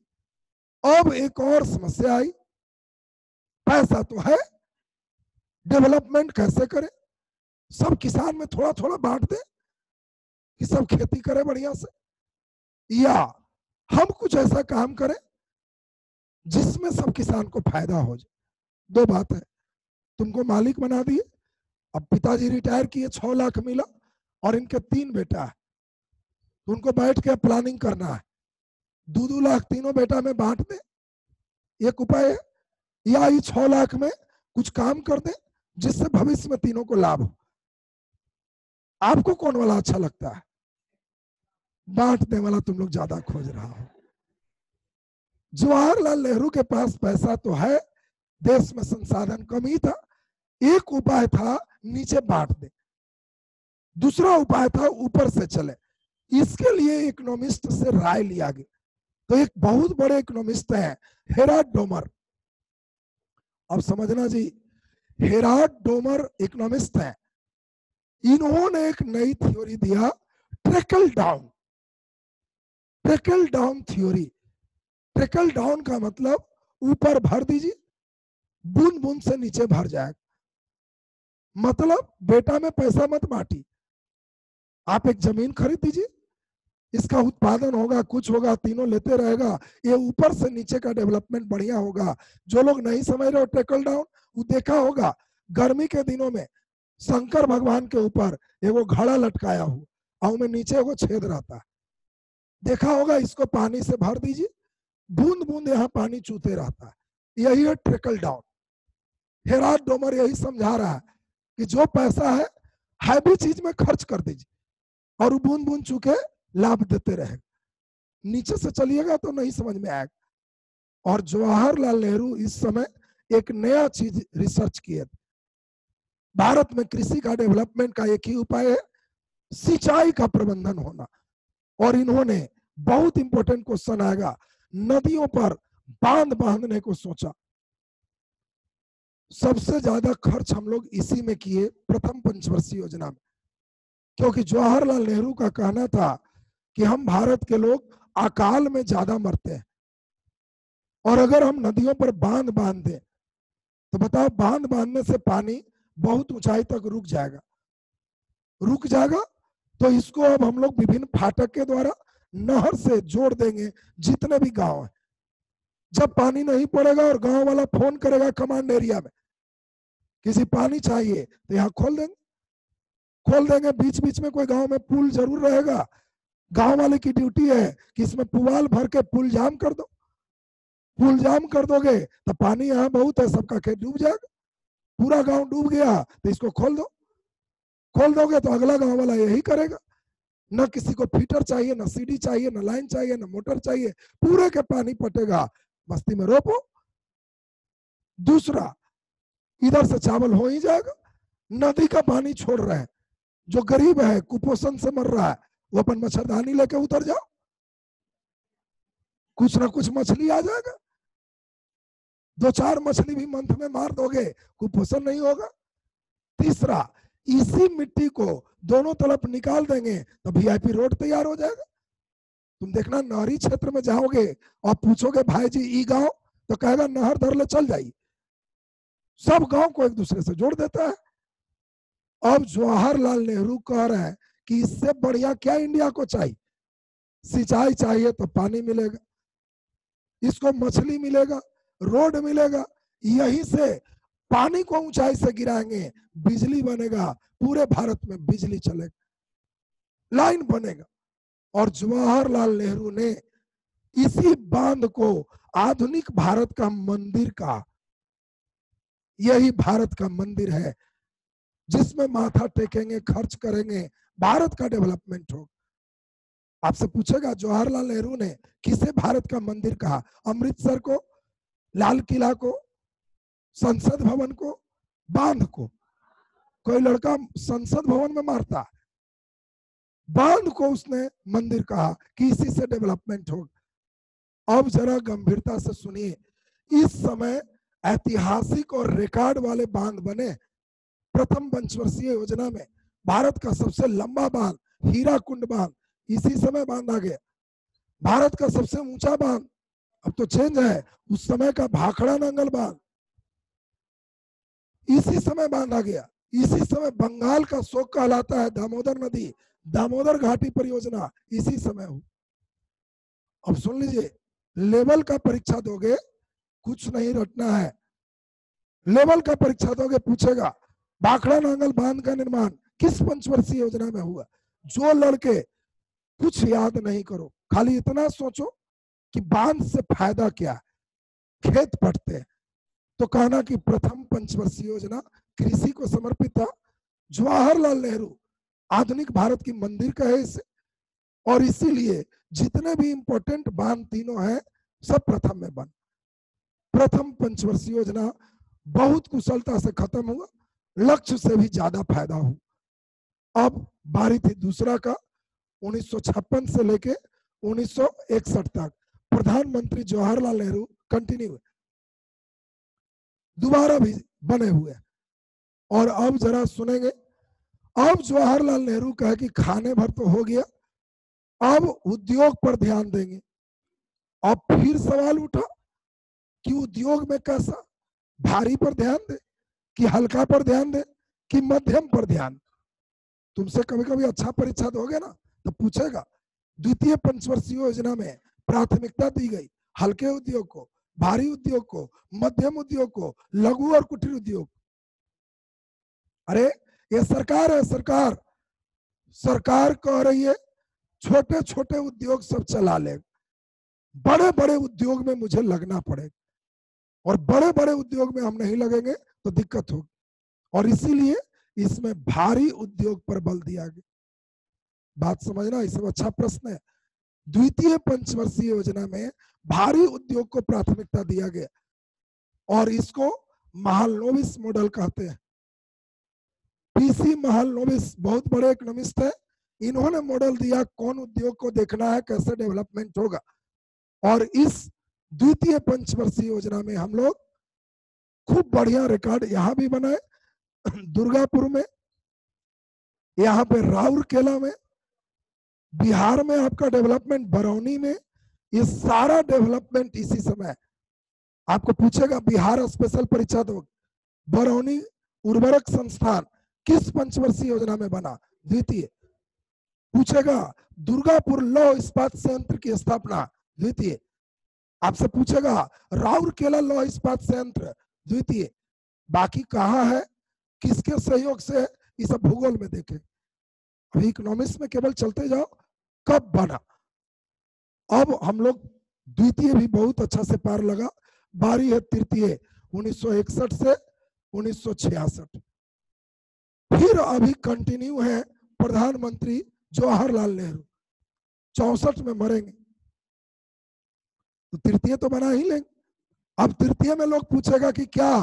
अब एक और समस्या आई, पैसा तो है, डेवलपमेंट कैसे करें? सब किसान में थोड़ा थोड़ा बांट दे कि सब खेती करे बढ़िया से, या हम कुछ ऐसा काम करें जिसमें सब किसान को फायदा हो जाए। दो बात है, तुमको मालिक बना दिए, अब पिताजी रिटायर किए, 6 लाख मिला और इनके 3 बेटा है, तो उनको बैठ के प्लानिंग करना है, 2-2 लाख तीनों बेटा में बांट दे, एक उपाय है। या ये 6 लाख में कुछ काम कर दे जिससे भविष्य में तीनों को लाभ हो। आपको कौन वाला अच्छा लगता है? बांटने वाला तुम लोग ज्यादा खोज रहा हो। जवाहरलाल नेहरू के पास पैसा तो है, देश में संसाधन कम ही था। एक उपाय था नीचे बांट दे, दूसरा उपाय था ऊपर से चले। इसके लिए इकोनॉमिस्ट से राय लिया गया। तो एक बहुत बड़े इकोनॉमिस्ट हैं हेराल्ड डोमर। अब समझना जी, हेराल्ड डोमर इकोनॉमिस्ट हैं। इन्होंने एक नई थ्योरी दिया, trickle down. Trickle down theory. Trickle down का मतलब ऊपर भर दीजिए, बूंद बूंद से नीचे भर जाएगा। मतलब बेटा में पैसा मत बांटी, आप एक जमीन खरीद दीजिए, इसका उत्पादन होगा, कुछ होगा, तीनों लेते रहेगा, ये ऊपर से नीचे का डेवलपमेंट बढ़िया होगा। जो लोग नहीं समझ रहे हो ट्रिकल डाउन, वो देखा होगा गर्मी के दिनों में शंकर भगवान के ऊपर एगो घड़ा लटकाया हुआ और में नीचे एगो छेद रहता है, देखा होगा। इसको पानी से भर दीजिए, बूंद बूंद यहाँ पानी चूते रहता है, यही है ट्रिकल डाउन। हेराल्ड डोमर यही समझा रहा है कि जो पैसा है हैवी चीज में खर्च कर दीजिए और बूंद बूंद चूके लाभ देते रहे। नीचे से चलिएगा तो नहीं समझ में आएगा। और जवाहरलाल नेहरू इस समय एक नया चीज रिसर्च किए थे। भारत में कृषि का डेवलपमेंट का एक ही उपाय है, सिंचाई का प्रबंधन होना। और इन्होंने बहुत इंपॉर्टेंट क्वेश्चन आएगा, नदियों पर बांध बांधने को सोचा। सबसे ज्यादा खर्च हम लोग इसी में किए प्रथम पंचवर्षीय योजना में, क्योंकि जवाहरलाल नेहरू का कहना था कि हम भारत के लोग अकाल में ज्यादा मरते हैं, और अगर हम नदियों पर बांध बांध दें तो बताओ, बांध बांधने से पानी बहुत ऊंचाई तक रुक जाएगा। तो इसको अब हम लोग विभिन्न फाटक के द्वारा नहर से जोड़ देंगे जितने भी गांव हैं। जब पानी नहीं पड़ेगा और गांव वाला फोन करेगा कमांड एरिया में, किसी पानी चाहिए, तो यहाँ खोल देंगे। बीच बीच में कोई गांव में पुल जरूर रहेगा, गांव वाले की ड्यूटी है कि इसमें पुआल भर के पुल जाम कर दो। पुल जाम कर दोगे तो पानी यहाँ बहुत है, सबका खेत डूब जाएगा। पूरा गांव डूब गया तो इसको खोल दोगे तो अगला गांव वाला यही करेगा। न किसी को फीटर चाहिए, न सीडी चाहिए, न लाइन चाहिए, न मोटर चाहिए, पूरे के पानी पटेगा, बस्ती में रोपो। दूसरा, इधर से चावल हो ही जाएगा। नदी का पानी छोड़ रहे हैं, जो गरीब है, कुपोषण से मर रहा है, वो अपन मच्छरदानी लेके उतर जाओ, कुछ ना कुछ मछली आ जाएगा। 2-4 मछली भी मंथ में मार दोगे, कुपोषण नहीं होगा। तीसरा, इसी मिट्टी को दोनों तरफ निकाल देंगे तो वीआईपी रोड तैयार हो जाएगा। तुम देखना, नहरी क्षेत्र में जाओगे और पूछोगे भाई जी ई गांव, तो कहेगा नहर धर ले चल जाइए। सब गांव को एक दूसरे से जोड़ देता है। अब जवाहरलाल नेहरू कह रहे हैं कि इससे बढ़िया क्या इंडिया को चाहिए? सिंचाई चाहिए तो पानी मिलेगा, इसको मछली मिलेगा, रोड मिलेगा, यहीं से पानी को ऊंचाई से गिराएंगे, बिजली बनेगा, पूरे भारत में बिजली चलेगा, लाइन बनेगा। और जवाहरलाल नेहरू ने इसी बांध को आधुनिक भारत का मंदिर का, यही भारत का मंदिर है जिसमें माथा टेकेंगे, खर्च करेंगे, भारत का डेवलपमेंट होगा। आपसे पूछेगा जवाहरलाल नेहरू ने किसे भारत का मंदिर कहा? अमृतसर को, लाल किला को, संसद भवन को, बांध को? कोई लड़का संसद भवन में मारता, बांध को उसने मंदिर कहा कि इसी से डेवलपमेंट होगा। अब जरा गंभीरता से सुनिए, इस समय ऐतिहासिक और रिकॉर्ड वाले बांध बने। प्रथम पंचवर्षीय योजना में भारत का सबसे लंबा बांध हीराकुंड बांध इसी समय बांधा गया। भारत का सबसे ऊंचा बांध, अब तो चेंज है, उस समय का भाखड़ा नंगल बांध इसी समय बांधा गया। इसी समय बंगाल का शोक कहलाता है दामोदर नदी, दामोदर घाटी परियोजना इसी समय हुई। अब सुन लीजिए, लेवल का परीक्षा दोगे, कुछ नहीं रटना है, लेवल का परीक्षा दोगे, पूछेगा भाखड़ा नांगल बांध का निर्माण किस पंचवर्षीय योजना में हुआ? जो लड़के कुछ याद नहीं करो, खाली इतना सोचो कि बांध से फायदा क्या, खेत पटते हैं, तो कहना कि प्रथम पंचवर्षीय योजना कृषि को समर्पित था। जवाहरलाल नेहरू आधुनिक भारत की मंदिर कहे इसे, और इसीलिए जितने भी इंपॉर्टेंट बांध तीनों हैं सब प्रथम में बन। प्रथम पंचवर्षीय योजना बहुत कुशलता से खत्म हुआ, लक्ष्य से भी ज्यादा फायदा हुआ। अब बारी थी दूसरा का, 1956 से लेके 1961 तक प्रधानमंत्री जवाहरलाल नेहरू कंटिन्यू दोबारा भी बने हुए। और अब जरा सुनेंगे, अब जवाहरलाल नेहरू कहा कि खाने भर तो हो गया, अब उद्योग पर ध्यान देंगे। अब फिर सवाल उठा कि उद्योग में कैसा, भारी पर ध्यान दे कि हल्का पर ध्यान दे कि मध्यम पर ध्यान? तुमसे कभी कभी अच्छा परीक्षा दोगे ना तो पूछेगा, द्वितीय पंचवर्षीय योजना में प्राथमिकता दी गई हल्के उद्योग को, भारी उद्योग को, मध्यम उद्योग को, लघु और कुटीर उद्योग। अरे ये सरकार है, सरकार कह रही है छोटे छोटे उद्योग सब चला ले, बड़े बड़े उद्योग में मुझे लगना पड़ेगा, और बड़े बड़े उद्योग में हम नहीं लगेंगे तो दिक्कत होगी। और इसीलिए इसमें भारी उद्योग पर बल दिया गया। बात समझना, इसमें अच्छा प्रश्न है। द्वितीय पंचवर्षीय योजना में भारी उद्योग को प्राथमिकता दिया गया, और इसको महालनोबिस मॉडल कहते हैं। पीसी महालनोबिस बहुत बड़े इकोनॉमिस्ट है, इन्होंने मॉडल दिया कौन उद्योग को देखना है, कैसे डेवलपमेंट होगा। और इस द्वितीय पंचवर्षीय योजना में हम लोग खूब बढ़िया रिकॉर्ड यहां भी बनाए, दुर्गापुर में, यहाँ पे राउरकेला में, बिहार में आपका डेवलपमेंट बरौनी में, ये सारा डेवलपमेंट इसी समय। आपको पूछेगा बिहार स्पेशल परीक्षा दो, बरौनी उर्वरक संस्थान किस पंचवर्षीय योजना में बना? द्वितीय। पूछेगा दुर्गापुर लौह इस्पात संयंत्र की स्थापना, द्वितीय। आपसे पूछेगा राउरकेला लौह इस्पात संयंत्र, द्वितीय। बाकी कहाँ है, किसके सहयोग से, इस भूगोल में देखें। अभी इकोनॉमिक्स में केवल चलते जाओ कब बना। अब हम लोग द्वितीय भी बहुत अच्छा से पार लगा, बारी है तृतीय 1961 से 1966। फिर अभी कंटिन्यू है प्रधानमंत्री जवाहरलाल नेहरू, 64 में मरेंगे तो तृतीय तो बना ही लेंगे। अब तृतीय में लोग पूछेगा कि क्या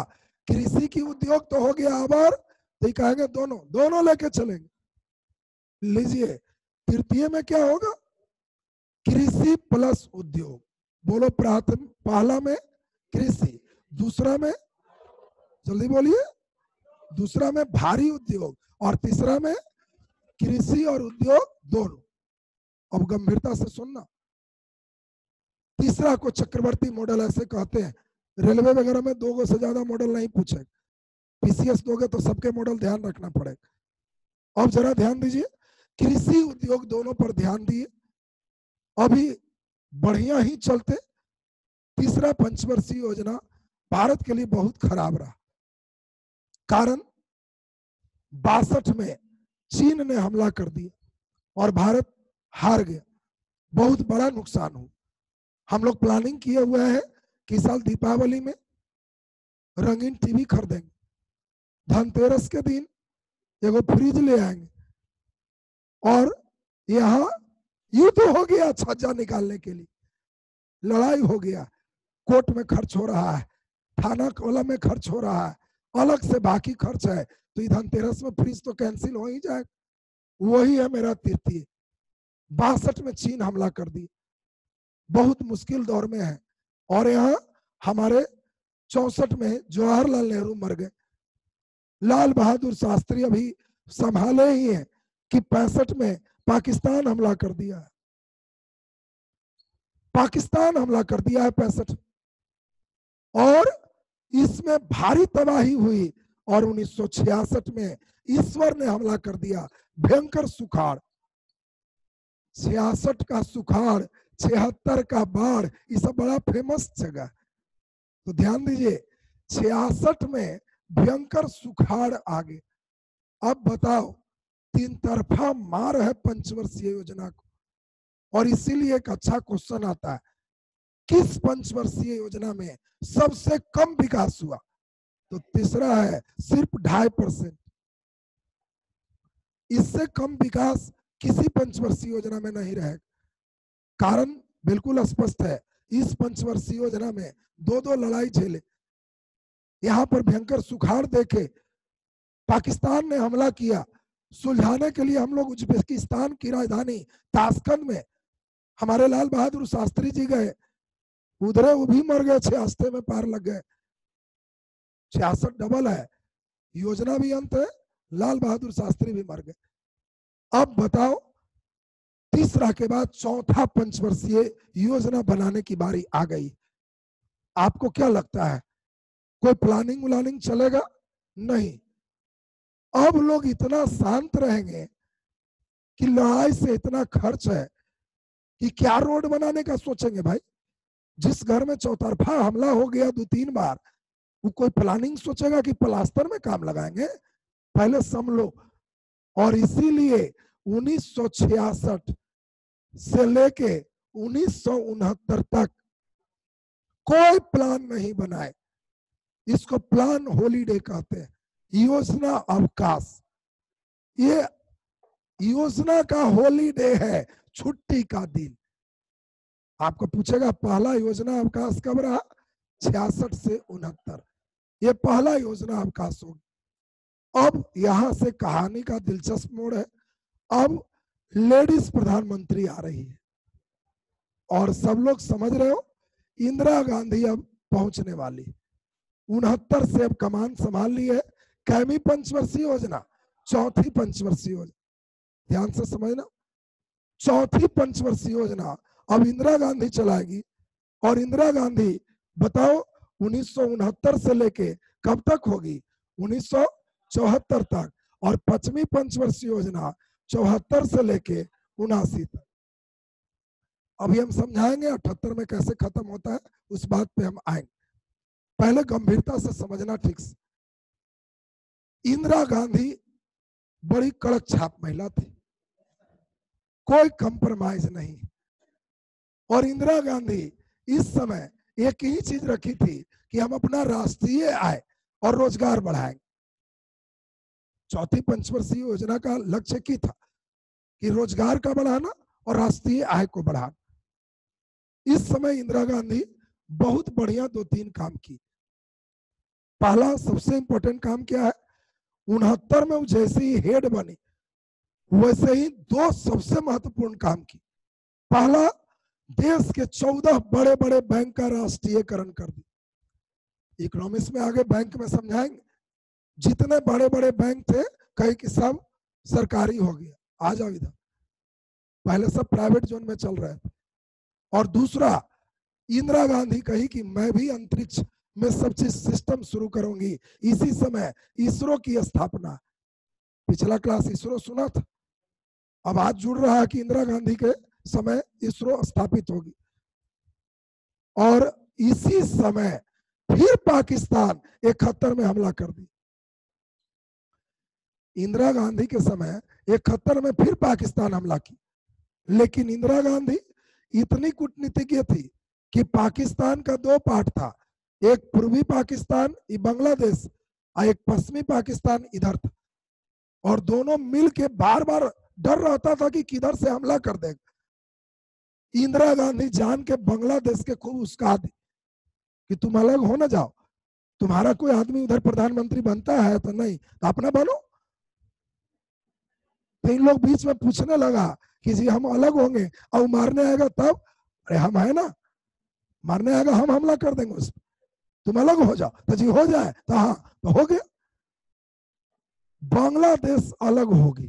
कृषि की उद्योग तो हो गया आबार, तो कहेंगे दोनों दोनों लेके चलेंगे। लीजिए तृतीय में क्या होगा, कृषि प्लस उद्योग। बोलो, पहला में कृषि, दूसरा में, जल्दी बोलिए, दूसरा में भारी उद्योग, और तीसरा में कृषि और उद्योग दोनों। अब गंभीरता से सुनना, तीसरा को चक्रवर्ती मॉडल ऐसे कहते हैं। रेलवे वगैरह में 2 से ज्यादा मॉडल नहीं पूछे, पीसीएस दोगे तो सबके मॉडल ध्यान रखना पड़ेगा। अब जरा ध्यान दीजिए, कृषि उद्योग दोनों पर ध्यान दिए, अभी बढ़िया ही चलते। तीसरा पंचवर्षीय योजना भारत के लिए बहुत खराब रहा, कारण 62 में चीन ने हमला कर दिया और भारत हार गया, बहुत बड़ा नुकसान हुआ। हम लोग प्लानिंग किए हुए हैं कि साल दीपावली में रंगीन टीवी खरीदेंगे, धनतेरस के दिन एगो फ्रिज ले आएंगे, और यहाँ युद्ध हो गया छज्जा निकालने के लिए, लड़ाई हो गया, कोर्ट में खर्च हो रहा है, थाना कोला में खर्च हो रहा है, अलग से बाकी खर्च है, तो ये धनतेरस में फ्रिज तो कैंसिल हो ही जाएगा। वही है मेरा तृतीय। 62 में चीन हमला कर दी, बहुत मुश्किल दौर में है, और यहाँ हमारे 64 में जवाहरलाल नेहरू मर गए, लाल बहादुर शास्त्री अभी संभाले ही हैं कि 65 में पाकिस्तान हमला कर दिया है, पाकिस्तान हमला कर दिया है 65, और इसमें भारी तबाही हुई, और 1966 में ईश्वर ने हमला कर दिया, भयंकर सुखाड़, 66 का सुखाड़, 76 का बाढ़, ये सब बड़ा फेमस जगह। तो ध्यान दीजिए, 66 में भयंकर सुखाड़ आ गए। अब बताओ, 3 तरफा मार है पंचवर्षीय योजना को, और इसीलिए एक अच्छा क्वेश्चन आता है, किस पंचवर्षीय योजना में सबसे कम विकास हुआ? तो तीसरा है सिर्फ 2.5%। इससे कम विकास किसी पंचवर्षीय योजना में नहीं रहेगा। कारण बिल्कुल स्पष्ट है, इस पंचवर्षीय योजना में 2 लड़ाई झेले, यहां पर भयंकर सुखाड़ देखे, पाकिस्तान ने हमला किया, सुलझाने के लिए हम लोग उज्बेकिस्तान की राजधानी ताशकंद में हमारे लाल बहादुर शास्त्री जी गए, उधरे वो भी मर गए, 66 में पार लग गए, 66 डबल है, योजना भी अंत है, लाल बहादुर शास्त्री भी मर गए। अब बताओ, तीसरा के बाद चौथा पंचवर्षीय योजना बनाने की बारी आ गई। आपको क्या लगता है, कोई प्लानिंग व्लानिंग चलेगा? नहीं। अब लोग इतना शांत रहेंगे कि लड़ाई से इतना खर्च है कि क्या रोड बनाने का सोचेंगे भाई। जिस घर में चौतरफा हमला हो गया 2-3 बार, वो कोई प्लानिंग सोचेगा कि प्लास्टर में काम लगाएंगे? पहले समझ। और इसीलिए 1966 से लेके 1969 तक कोई प्लान नहीं बनाए, इसको प्लान हॉलीडे कहते हैं, योजना अवकाश। ये योजना का हॉलीडे है, छुट्टी का दिन। आपको पूछेगा पहला योजना अवकाश कब रहा? 66 से 69, ये पहला योजना अवकाश होगा। अब यहां से कहानी का दिलचस्प मोड़ है, अब लेडीज प्रधानमंत्री आ रही है, और सब लोग समझ रहे हो, इंदिरा गांधी अब पहुंचने वाली, 69 से अब कमान संभाल ली है। कैमी पंचवर्षीय योजना? चौथी पंचवर्षीय योजना, ध्यान से समझना, चौथी पंचवर्षीय योजना अब इंदिरा गांधी चलाएगी। और इंदिरा गांधी बताओ 1969 से लेके कब तक होगी? 1974 तक। और 5वीं पंचवर्षीय योजना 74 से लेके 79 तक। अभी हम समझाएंगे 78 में कैसे खत्म होता है, उस बात पे हम आएंगे। पहले गंभीरता से समझना ठीक से। इंदिरा गांधी बड़ी कड़क छाप महिला थी, कोई कंप्रोमाइज नहीं। और इंदिरा गांधी इस समय एक ही चीज रखी थी कि हम अपना राष्ट्रीय आय और रोजगार बढ़ाएंगे। चौथी पंचवर्षीय योजना का लक्ष्य क्या था? कि रोजगार का बढ़ाना और राष्ट्रीय आय को बढ़ाना। इस समय इंदिरा गांधी बहुत बढ़िया 2-3 काम की। पहला सबसे इंपॉर्टेंट काम क्या है? 69 में जैसे ही हेड बनी, वैसे ही 2 सबसे महत्वपूर्ण काम की। पहला, देश के 14 बड़े बड़े बैंक का राष्ट्रीयकरण कर दी। इकोनॉमिक्स में आगे बैंक में समझाएंगे। जितने बड़े बड़े बैंक थे कहे कि सब सरकारी हो गया, आ जाओ इधर, पहले सब प्राइवेट जोन में चल रहे थे। और दूसरा, इंदिरा गांधी कही कि मैं भी अंतरिक्ष मैं सब चीज सिस्टम शुरू करूंगी। इसी समय इसरो की स्थापना, पिछला क्लास इसरो सुना था, अब आज जुड़ रहा है कि इंदिरा गांधी के समय इसरो स्थापित होगी। और इसी समय फिर पाकिस्तान 71 में हमला कर दी। इंदिरा गांधी के समय 71 में फिर पाकिस्तान हमला की, लेकिन इंदिरा गांधी इतनी कूटनीतिज्ञ थी कि पाकिस्तान का दो पार्ट था, एक पूर्वी पाकिस्तान बांग्लादेश और एक पश्चिमी पाकिस्तान इधर था, और दोनों मिल के बार बार डर रहता था कि किधर से हमला कर देगा। इंदिरा गांधी जान के बांग्लादेश के खूब उस्का दी कि तुम अलग हो ना जाओ, तुम्हारा कोई आदमी उधर प्रधानमंत्री बनता है तो नहीं, तो अपना बनो। तो इन लोग बीच में पूछने लगा कि जी हम अलग होंगे और मारने आएगा तब, अरे हम है ना, मारने आएगा हम हमला कर देंगे उस पर, तुम अलग हो जाओ। तो जी हो जाए, तो हाँ, तो हो गया। बांग्लादेश अलग होगी,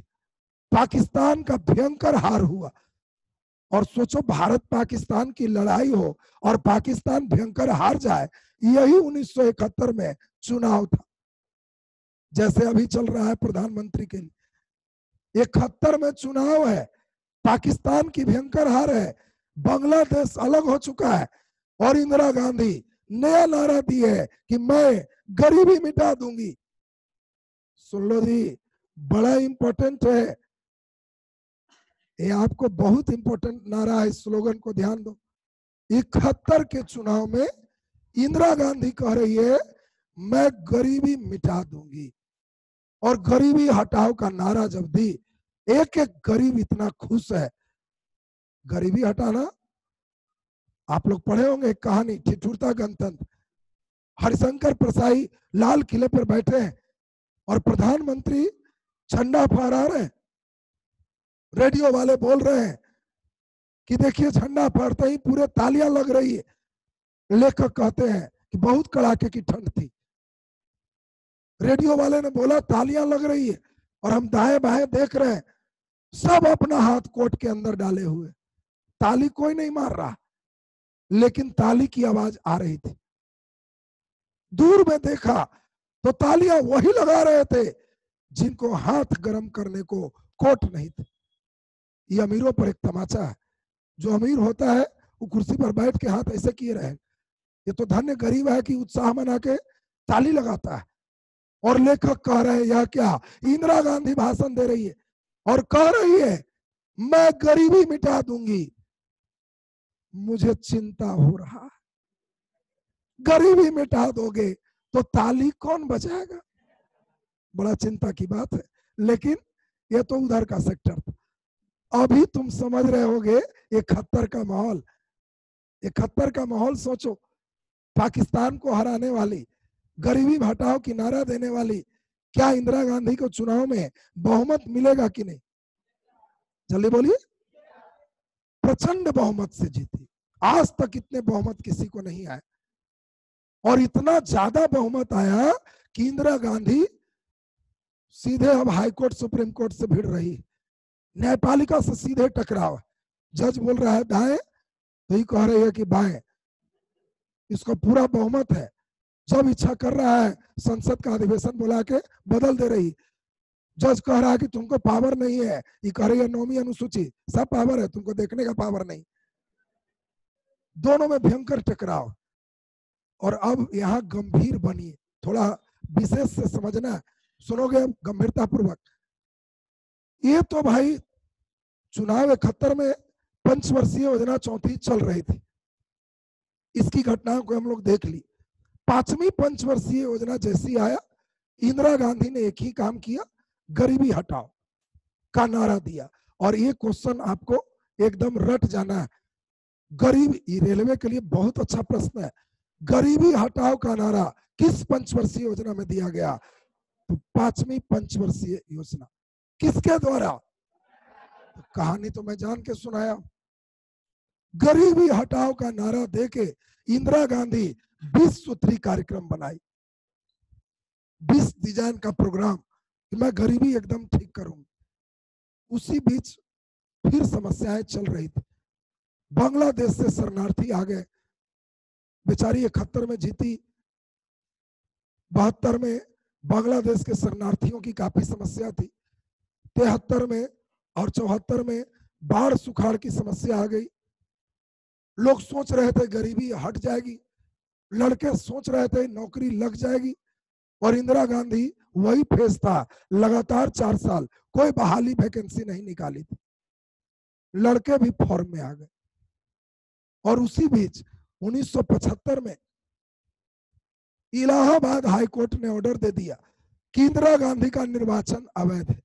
पाकिस्तान का भयंकर हार हुआ, और सोचो भारत पाकिस्तान की लड़ाई हो और पाकिस्तान भयंकर हार जाए, यही 1971 में चुनाव था, जैसे अभी चल रहा है प्रधानमंत्री के लिए। 71 में चुनाव है, पाकिस्तान की भयंकर हार है, बांग्लादेश अलग हो चुका है, और इंदिरा गांधी नया नारा दी है कि मैं गरीबी मिटा दूंगी। सुन लो जी, बड़ा इंपॉर्टेंट है ये, आपको बहुत इंपॉर्टेंट नारा है, स्लोगन को ध्यान दो। 71 के चुनाव में इंदिरा गांधी कह रही है मैं गरीबी मिटा दूंगी, और गरीबी हटाओ का नारा जब दी, एक एक गरीब इतना खुश है। गरीबी हटाना, आप लोग पढ़े होंगे एक कहानी, ठिठुरता गणतंत्र। हरिशंकर प्रसाई लाल किले पर बैठे हैं और प्रधानमंत्री झंडा फहरा रहे हैं, रेडियो वाले बोल रहे हैं कि देखिए झंडा फहरते ही पूरे तालियां लग रही है। लेखक कहते हैं कि बहुत कड़ाके की ठंड थी, रेडियो वाले ने बोला तालियां लग रही है, और हम दाएं बाएं देख रहे हैं, सब अपना हाथ कोट के अंदर डाले हुए, ताली कोई नहीं मार रहा, लेकिन ताली की आवाज आ रही थी। दूर में देखा तो तालियां वही लगा रहे थे जिनको हाथ गर्म करने को कोट नहीं थे। ये अमीरों पर एक तमाचा है, जो अमीर होता है वो कुर्सी पर बैठ के हाथ ऐसे किए रहे, ये तो धन्य गरीब है कि उत्साह मना के ताली लगाता है। और लेखक कह रहे हैं या क्या, इंदिरा गांधी भाषण दे रही है और कह रही है मैं गरीबी मिटा दूंगी, मुझे चिंता हो रहा है, गरीबी मिटा दोगे तो ताली कौन बजाएगा। बड़ा चिंता की बात है, लेकिन ये तो उधर का सेक्टर था। अभी तुम समझ रहे होगे 71 का माहौल, 71 का माहौल सोचो, पाकिस्तान को हराने वाली, गरीबी हटाओ की नारा देने वाली, क्या इंदिरा गांधी को चुनाव में बहुमत मिलेगा कि नहीं? जल्दी बोलिए। प्रचंड बहुमत से जीती, आज तक इतने बहुमत किसी को नहीं आए, और इतना ज्यादा बहुमत आया कि इंदिरा गांधी सीधे अब हाईकोर्ट सुप्रीम कोर्ट से भिड़ रही, न्यायपालिका से सीधे टकराव। जज बोल रहा है दाएं तो ये कह रही है कि बाएं, इसको पूरा बहुमत है, जब इच्छा कर रहा है संसद का अधिवेशन बुला के बदल दे रही। जज कह रहा है कि तुमको पावर नहीं है, ये कह रही है 9वीं अनुसूची, सब पावर है, तुमको देखने का पावर नहीं। दोनों में भयंकर टकराव, और अब यहाँ गंभीर बनी, थोड़ा विशेष से समझना, सुनोगे गंभीरता पूर्वक। ये तो भाई चुनाव 71 में पंचवर्षीय योजना चौथी चल रही थी, इसकी घटनाओं को हम लोग देख ली। 5वीं पंचवर्षीय योजना जैसी आया, इंदिरा गांधी ने एक ही काम किया, गरीबी हटाओ का नारा दिया। और ये क्वेश्चन आपको एकदम रट जाना है, गरीब, रेलवे के लिए बहुत अच्छा प्रश्न है, गरीबी हटाओ का नारा किस पंचवर्षीय योजना में दिया गया? तो 5वीं पंचवर्षीय योजना। किसके द्वारा? तो कहानी तो मैं जान के सुनाया। गरीबी हटाओ का नारा देके इंदिरा गांधी 20 सूत्री कार्यक्रम बनाई, 20 डिजाइन का प्रोग्राम कि मैं गरीबी एकदम ठीक करूंगी। उसी बीच फिर समस्याएं चल रही थी, बांग्लादेश से शरणार्थी आ गए, बेचारी 71 में जीती, 72 में बांग्लादेश के शरणार्थियों की काफी समस्या थी, 73 में और 74 में बाढ़ सुखाड़ की समस्या आ गई। लोग सोच रहे थे गरीबी हट जाएगी, लड़के सोच रहे थे नौकरी लग जाएगी, और इंदिरा गांधी वही फेज था, लगातार 4 साल कोई बहाली वैकेंसी नहीं निकाली थी, लड़के भी फॉर्म में आ गए। और उसी बीच 1975 में इलाहाबाद हाईकोर्ट ने ऑर्डर दे दिया कि इंदिरा गांधी का निर्वाचन अवैध है,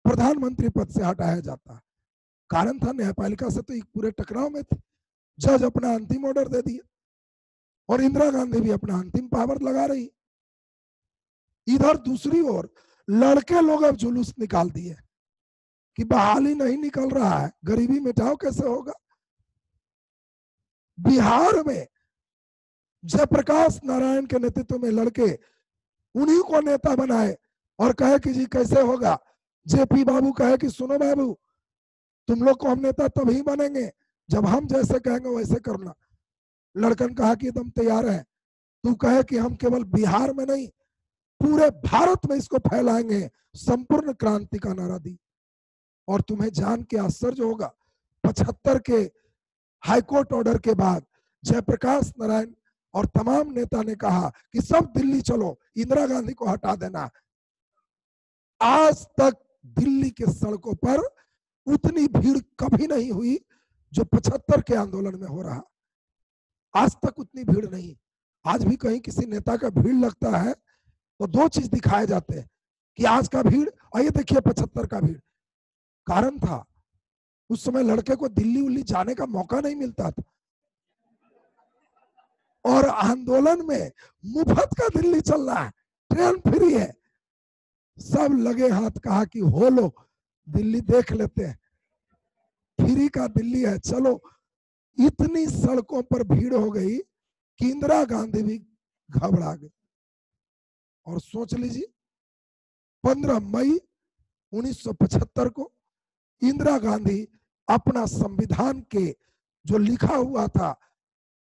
प्रधानमंत्री पद से हटाया जाता है। कारण था न्यायपालिका से तो एक पूरे टकराव में थे, जज अपना अंतिम ऑर्डर दे दिया और इंदिरा गांधी भी अपना अंतिम पावर लगा रही। इधर दूसरी ओर लड़के लोग अब जुलूस निकाल दिए कि बहाली नहीं निकल रहा है, गरीबी मिटाओ कैसे होगा। बिहार में जयप्रकाश नारायण के नेतृत्व में लड़के उन्हीं को नेता बनाए और कहे कि जी कैसे होगा। जेपी बाबू कहे कि सुनो बाबू, तुम लोग को हम नेता तभी बनेंगे जब हम जैसे कहेंगे वैसे करना। लड़कन कहा कि एकदम तैयार है। तू कहे कि हम केवल बिहार में नहीं पूरे भारत में इसको फैलाएंगे, संपूर्ण क्रांति का नारा दी। और तुम्हें जान के आश्चर्य होगा, 75 के हाईकोर्ट ऑर्डर के बाद जयप्रकाश नारायण और तमाम नेता ने कहा कि सब दिल्ली चलो, इंदिरा गांधी को हटा देना। आज तक दिल्ली के सड़कों पर उतनी भीड़ कभी नहीं हुई जो 75 के आंदोलन में हो रहा। आज तक उतनी भीड़ नहीं। आज भी कहीं किसी नेता का भीड़ लगता है तो 2 चीज दिखाए जाते हैं कि आज का भीड़ और ये देखिए 75 का भीड़। कारण था उस समय लड़के को दिल्ली उल्ली जाने का मौका नहीं मिलता था, और आंदोलन में मुफ्त का दिल्ली चल रहा है, ट्रेन फ्री है। सब लगे हाथ, कहा कि हो लो दिल्ली देख लेते हैं, फ्री का दिल्ली है चलो। इतनी सड़कों पर भीड़ हो गई कि इंदिरा गांधी भी घबरा गई। और सोच लीजिए 15 मई 1975 को इंदिरा गांधी अपना संविधान के जो लिखा हुआ था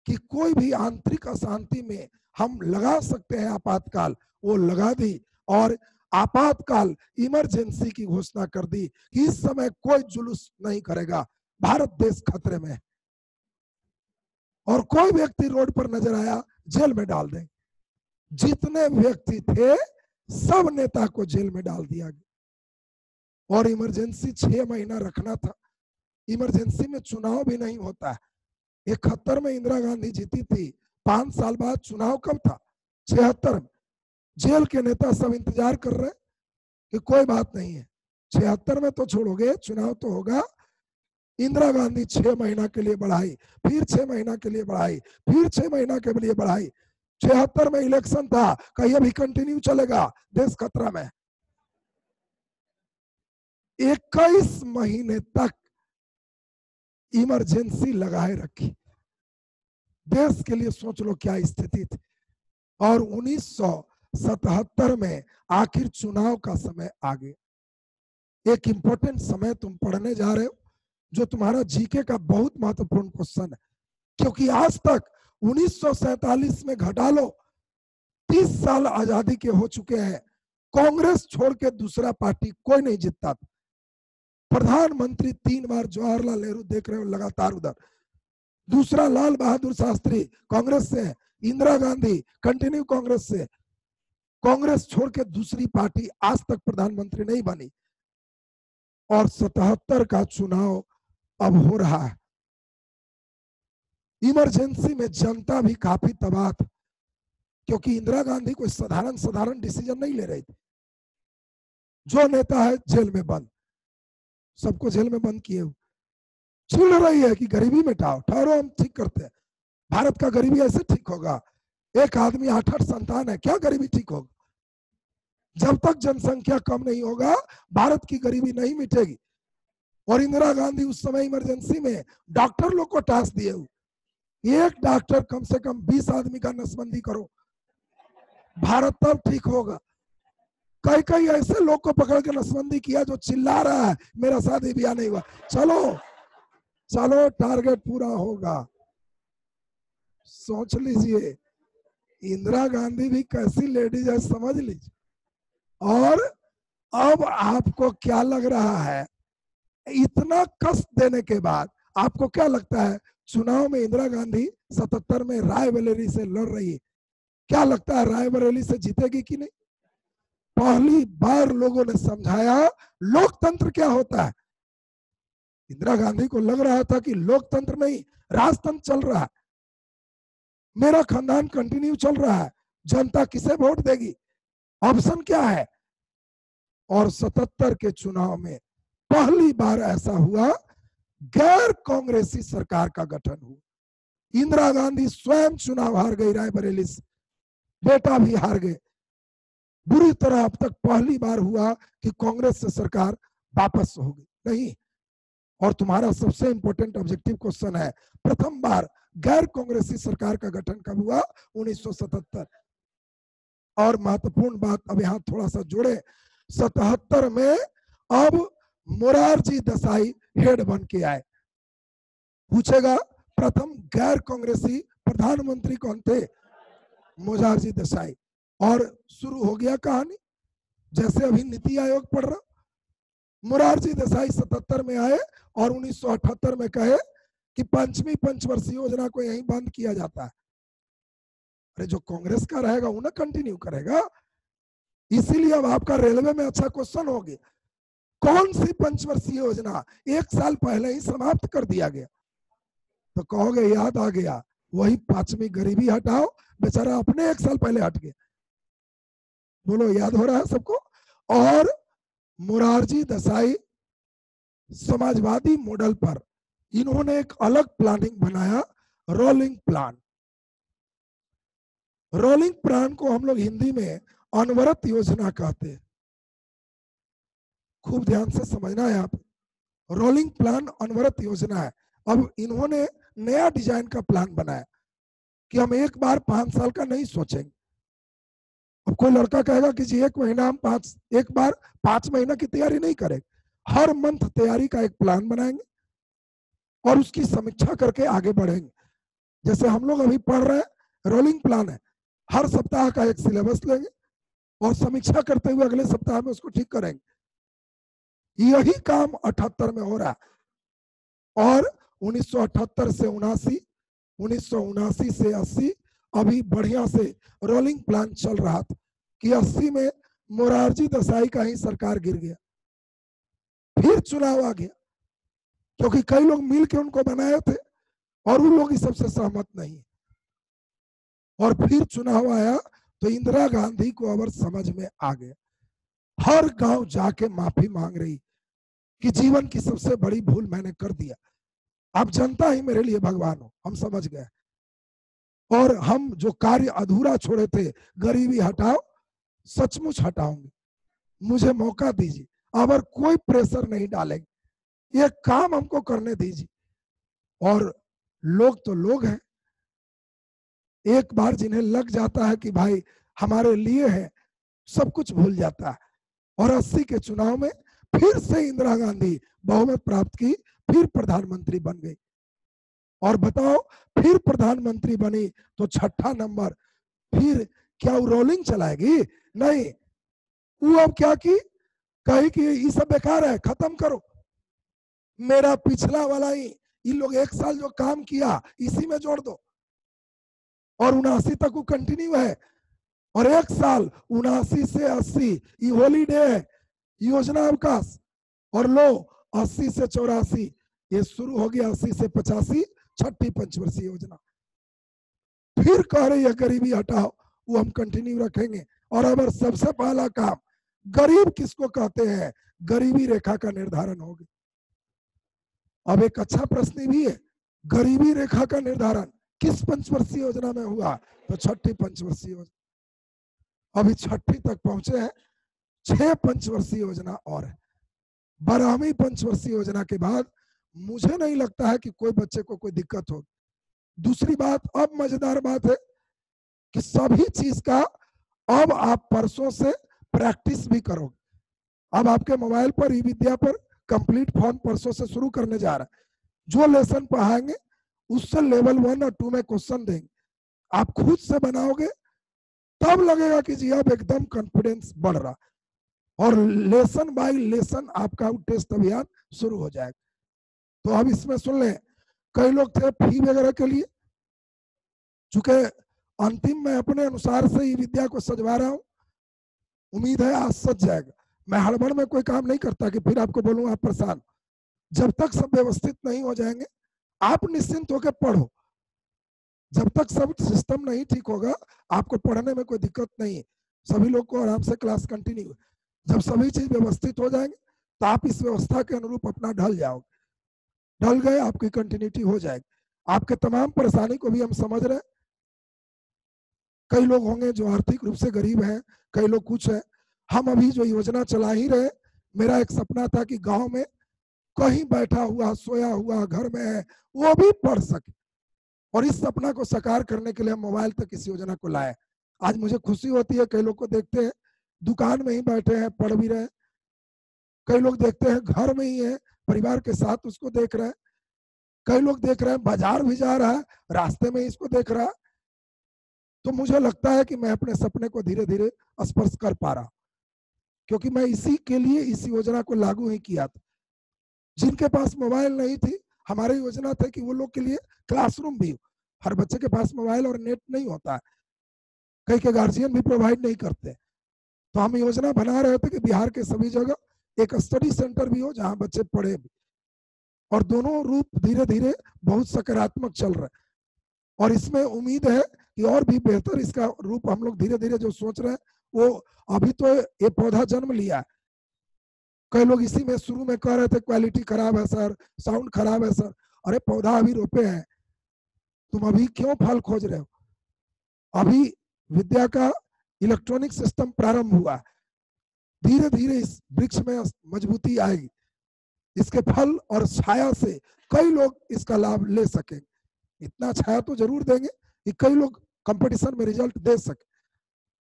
कि कोई भी आंतरिक अशांति में हम लगा सकते हैं आपातकाल, वो लगा दी और आपातकाल इमरजेंसी की घोषणा कर दी कि इस समय कोई जुलूस नहीं करेगा, भारत देश खतरे में है और कोई व्यक्ति रोड पर नजर आया जेल में डाल देंगे। जितने व्यक्ति थे सब नेता को जेल में डाल दिया गया। और इमरजेंसी 6 महीना रखना था। इमरजेंसी में चुनाव भी नहीं होता है। 71 में इंदिरा गांधी जीती थी, 5 साल बाद चुनाव कब था? 76 में। जेल के नेता सब इंतजार कर रहे कि कोई बात नहीं है, 76 में तो छोड़ोगे, चुनाव तो होगा। इंदिरा गांधी 6 महीना के लिए बढ़ाई, फिर 6 महीना के लिए बढ़ाई, फिर 6 महीना के लिए बढ़ाई। 76 में इलेक्शन था, कहीं अभी कंटिन्यू चलेगा, देश खतरा में। 21 महीने तक इमरजेंसी लगाए रखी। देश के लिए सोच लो क्या स्थिति थी। और 1977 में आखिर चुनाव का समय आ गया। एक इंपॉर्टेंट समय तुम पढ़ने जा रहे हो जो तुम्हारा जीके का बहुत महत्वपूर्ण क्वेश्चन है, क्योंकि आज तक 1947 में घटा लो 30 साल आजादी के हो चुके हैं, कांग्रेस छोड़ के दूसरा पार्टी कोई नहीं जीतता था। प्रधानमंत्री 3 बार जवाहरलाल नेहरू देख रहे हो लगातार उधर, दूसरा लाल बहादुर शास्त्री कांग्रेस से, इंदिरा गांधी कंटिन्यू कांग्रेस से। कांग्रेस छोड़ के दूसरी पार्टी आज तक प्रधानमंत्री नहीं बनी। और 77 का चुनाव अब हो रहा है। इमरजेंसी में जनता भी काफी तबाह थी, क्योंकि इंदिरा गांधी कोई साधारण डिसीजन नहीं ले रही थी। जो नेता है जेल में बंद, सबको जेल में बंद किए हुए, चिढ़ रही है कि गरीबी मिटाओ, ठहरो हम ठीक करते हैं। भारत का गरीबी ऐसे ठीक होगा? एक आदमी 8-8 संतान है, क्या गरीबी ठीक होगा? जब तक जनसंख्या कम नहीं होगा भारत की गरीबी नहीं मिटेगी। और इंदिरा गांधी उस समय इमरजेंसी में डॉक्टर लोग को टास्क दिए हुए, एक डॉक्टर कम से कम 20 आदमी का नसबंदी करो, भारत तब ठीक होगा। कई कई ऐसे लोग को पकड़ के नसबंदी किया जो चिल्ला रहा है मेरा शादी ब्याह नहीं हुआ, चलो चलो टारगेट पूरा होगा। सोच लीजिए इंदिरा गांधी भी कैसी लेडीज है समझ लीजिए। और अब आपको क्या लग रहा है, इतना कष्ट देने के बाद आपको क्या लगता है चुनाव में इंदिरा गांधी 77 में रायबरेली से लड़ रही है, क्या लगता है रायबरेली से जीतेगी कि नहीं? पहली बार लोगों ने समझाया लोकतंत्र क्या होता है। इंदिरा गांधी को लग रहा था कि लोकतंत्र नहीं राजतंत्र चल रहा है, मेरा खानदान कंटिन्यू चल रहा है, जनता किसे वोट देगी, ऑप्शन क्या है। और 77 के चुनाव में पहली बार ऐसा हुआ गैर कांग्रेसी सरकार का गठन हुआ। इंदिरा गांधी स्वयं चुनाव हार गई रायबरेली से, बेटा भी हार गए। बुरी तरह अब तक पहली बार हुआ कि कांग्रेस से सरकार वापस होगी नहीं। और तुम्हारा सबसे इंपॉर्टेंट ऑब्जेक्टिव क्वेश्चन है, प्रथम बार गैर कांग्रेसी सरकार का गठन कब हुआ? 1977। और महत्वपूर्ण बात अब यहां थोड़ा सा जोड़े, 77 में अब मोरारजी देसाई हेड बन के आए। पूछेगा प्रथम गैर कांग्रेसी प्रधानमंत्री कौन थे? मोरारजी देसाई। और शुरू हो गया कहानी, जैसे अभी नीति आयोग पढ़ रहा। मोरारजी देसाई 77 में आए और 1978 में कहे कि पंचमी पंचवर्षीय योजना को यहीं बंद किया जाता है। अरे जो कांग्रेस का रहेगा वो ना कंटिन्यू करेगा। इसीलिए अब आपका रेलवे में अच्छा क्वेश्चन हो गया, कौन सी पंचवर्षीय योजना 1 साल पहले ही समाप्त कर दिया गया? तो कहोगे याद आ गया, वही 5वीं गरीबी हटाओ, बेचारा अपने 1 साल पहले हट गया। बोलो याद हो रहा है सबको? और मोरारजी देसाई समाजवादी मॉडल पर इन्होंने एक अलग प्लानिंग बनाया, रोलिंग प्लान। रोलिंग प्लान को हम लोग हिंदी में अनवरत योजना कहते हैं। खूब ध्यान से समझना है आप, रोलिंग प्लान अनवरत योजना है। अब इन्होंने नया डिजाइन का प्लान बनाया कि हम एक बार 5 साल का नहीं सोचेंगे। अब कोई लड़का कहेगा कि जी 1 महीना हम एक बार 5 महीना की तैयारी नहीं करेंगे, हर मंथ तैयारी का एक प्लान बनाएंगे और उसकी समीक्षा करके आगे बढ़ेंगे। जैसे हम लोग अभी पढ़ रहे हैं, रोलिंग प्लान है, हर सप्ताह का एक सिलेबस लेंगे और समीक्षा करते हुए अगले सप्ताह में उसको ठीक करेंगे। यही काम 78 में हो रहा है। और 1978 से 79, 1979 से 80 अभी बढ़िया से रोलिंग प्लान चल रहा था कि 80 में मोरारजी देसाई का ही सरकार गिर गया, फिर चुनाव आ गया क्योंकि कई लोग मिल के उनको बनाए थे और उन लोग इस सबसे सहमत नहीं। और फिर चुनाव आया तो इंदिरा गांधी को अब समझ में आ गया, हर गांव जाके माफी मांग रही कि जीवन की सबसे बड़ी भूल मैंने कर दिया, अब जनता ही मेरे लिए भगवान हो, हम समझ गए। और हम जो कार्य अधूरा छोड़े थे, गरीबी हटाओ, सचमुच हटाऊंगे, मुझे मौका दीजिए, अब और कोई प्रेशर नहीं डालेंगे, ये काम हमको करने दीजिए। और लोग तो लोग हैं, एक बार जिन्हें लग जाता है कि भाई हमारे लिए है, सब कुछ भूल जाता है। और 80 के चुनाव में फिर से इंदिरा गांधी बहुमत प्राप्त की, फिर प्रधानमंत्री बन गई। और बताओ फिर प्रधानमंत्री बनी तो 6ठा नंबर, फिर क्या वो रोलिंग चलाएगी? नहीं, वो अब क्या की, कही कि ये सब बेकार है, खत्म करो, मेरा पिछला वाला ही इन लोग 1 साल जो काम किया इसी में जोड़ दो। और 79 तक वो कंटिन्यू है। और 1 साल 79 से 80 ये हॉलीडे है, योजना अवकाश। और लो 80 से 84 ये शुरू हो गया, 80 से 85 6ठी पंचवर्षीय योजना। फिर कह रही है गरीबी हटाओ, वो हम कंटिन्यू रखेंगे। और अब सबसे पहला काम, गरीब किसको कहते हैं, गरीबी रेखा का निर्धारण होगा। अब एक अच्छा प्रश्न भी है, गरीबी रेखा का निर्धारण किस पंचवर्षीय योजना में हुआ? तो 6ठी पंचवर्षीय योजना। अभी 6ठी तक पहुंचे हैं, 6 पंचवर्षीय योजना और है। 12वीं पंचवर्षीय योजना के बाद मुझे नहीं लगता है कि कोई बच्चे को कोई दिक्कत हो। दूसरी बात, अब मजेदार बात है कि सभी चीज का अब आप परसों से प्रैक्टिस भी करोगे। अब आपके मोबाइल पर ई विद्या पर कंप्लीट फॉर्म परसों से शुरू करने जा रहा है। जो लेसन पढ़ाएंगे उससे लेवल 1 और 2 में क्वेश्चन देंगे, आप खुद से बनाओगे तब लगेगा कि जी अब एकदम कॉन्फिडेंस बढ़ रहा, और लेसन बाय लेसन आपका टेस्ट अभियान शुरू हो जाएगा। तो अब इसमें सुन लें, कई लोग थे फी वगैरह के लिए, चूंकि अंतिम मैं अपने अनुसार से ही विद्या को सजवा रहा हूं, उम्मीद है आज सज जाएगा। मैं हड़बड़ में कोई काम नहीं करता कि फिर आपको बोलूं आप परेशान। जब तक सब व्यवस्थित नहीं हो जाएंगे, आप निश्चिंत होकर पढ़ो। जब तक सब सिस्टम नहीं ठीक होगा, आपको पढ़ने में कोई दिक्कत नहीं है, सभी लोग को आराम से क्लास कंटिन्यू। जब सभी चीज व्यवस्थित हो जाएंगे तो आप इस व्यवस्था के अनुरूप अपना ढल जाओगे, ढल गए आपकी कंटिन्यूटी हो जाएगी। आपके तमाम परेशानी को भी हम समझ रहे हैं। कई लोग होंगे जो आर्थिक रूप से गरीब हैं, कई लोग कुछ है। हम अभी जो योजना चला ही रहे, मेरा एक सपना था कि गांव में कहीं बैठा हुआ सोया हुआ घर में है वो भी पढ़ सके, और इस सपना को साकार करने के लिए हम मोबाइल तक इस योजना को लाए। आज मुझे खुशी होती है, कई लोग को देखते हैं दुकान में ही बैठे हैं पढ़ भी रहे हैं, कई लोग देखते हैं घर में ही है परिवार के साथ उसको देख रहे हैं, कई लोग देख रहे हैं बाजार भी जा रहा है रास्ते में इसको देख रहा है। तो मुझे लगता है कि मैं अपने सपने को धीरे धीरे स्पर्श कर पा रहा, क्योंकि मैं इसी के लिए इस योजना को लागू ही किया था। जिनके पास मोबाइल नहीं थी, हमारी योजना था कि वो लोग के लिए क्लासरूम भी हो। हर बच्चे के पास मोबाइल और नेट नहीं होता है, कई के गार्जियन भी प्रोवाइड नहीं करते। तो हम योजना बना रहे थे कि बिहार के सभी जगह एक स्टडी सेंटर भी हो जहां बच्चे पढ़े भी, और दोनों रूप धीरे धीरे बहुत सकारात्मक चल रहे हैं। और इसमें उम्मीद है कि और भी बेहतर इसका रूप हम लोग धीरे धीरे जो सोच रहे हैं वो, अभी तो ये पौधा जन्म लिया है। कई लोग इसी में शुरू में कह रहे थे क्वालिटी खराब है सर, साउंड खराब है सर। अरे पौधा अभी रोपे हैं, तुम अभी क्यों फल खोज रहे हो? अभी विद्या का इलेक्ट्रॉनिक सिस्टम प्रारंभ हुआ, धीरे धीरे इस वृक्ष में मजबूती आएगी, इसके फल और छाया से कई लोग इसका लाभ ले सकेंगे। इतना छाया तो जरूर देंगे कि कई लोग कंपटीशन में रिजल्ट दे सके।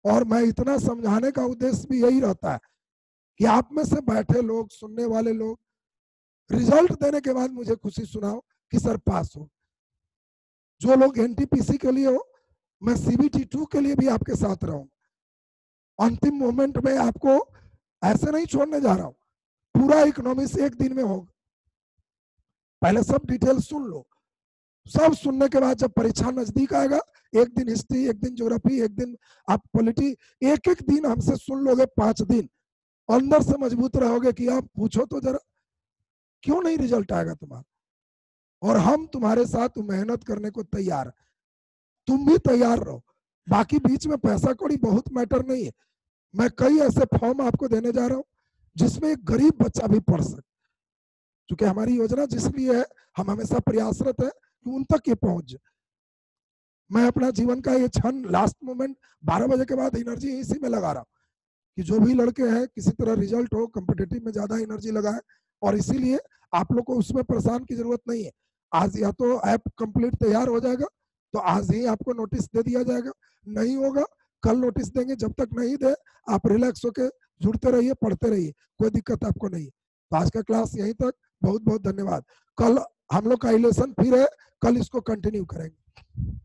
और मैं इतना समझाने का उद्देश्य भी यही रहता है कि आप में से बैठे लोग, सुनने वाले लोग, रिजल्ट देने के बाद मुझे खुशी सुनाओ कि सर पास हो। जो लोग एनटीपीसी के लिए हो, मैं सीबीटी 2 के लिए भी आपके साथ रहूंगा। अंतिम मोमेंट में आपको ऐसे नहीं छोड़ने जा रहा हूं, पूरा इकोनॉमिक्स एक दिन में होगा। पहले सब डिटेल सुन लो, सब सुनने के बाद जब परीक्षा नजदीक आएगा, एक दिन हिस्ट्री, एक दिन ज्योग्राफी, एक दिन आप पॉलिटी, एक एक दिन हमसे सुन लोगे 5 दिन, अंदर से मजबूत रहोगे कि आप पूछो तो जरा क्यों नहीं रिजल्ट आएगा तुम्हारा। और हम तुम्हारे साथ मेहनत करने को तैयार है, तुम भी तैयार रहो। बाकी बीच में पैसा कौड़ी बहुत मैटर नहीं है। मैं कई ऐसे फॉर्म आपको देने जा रहा हूं जिसमें एक गरीब बच्चा भी पढ़ सके। क्योंकि हमारी योजना जिसलिए है, हम हमेशा प्रयासरत है कि उन तक ये पहुंच जाए। मैं अपना जीवन का ये क्षण, लास्ट मोमेंट, 12 बजे के बाद एनर्जी इसी में लगा रहा हूँ कि जो भी लड़के हैं किसी तरह रिजल्ट हो, कॉम्पिटिटिव में ज्यादा एनर्जी लगाए। और इसीलिए आप लोग को उसमें परेशान की जरूरत नहीं है। आज या तो ऐप कंप्लीट तैयार हो जाएगा तो आज ही आपको नोटिस दे दिया जाएगा, नहीं होगा कल नोटिस देंगे। जब तक नहीं दे आप रिलैक्स होकर जुड़ते रहिए, पढ़ते रहिए, कोई दिक्कत आपको नहीं। तो आज का क्लास यहीं तक, बहुत बहुत धन्यवाद। कल हम लोग का इलेक्शन फिर है, कल इसको कंटिन्यू करेंगे।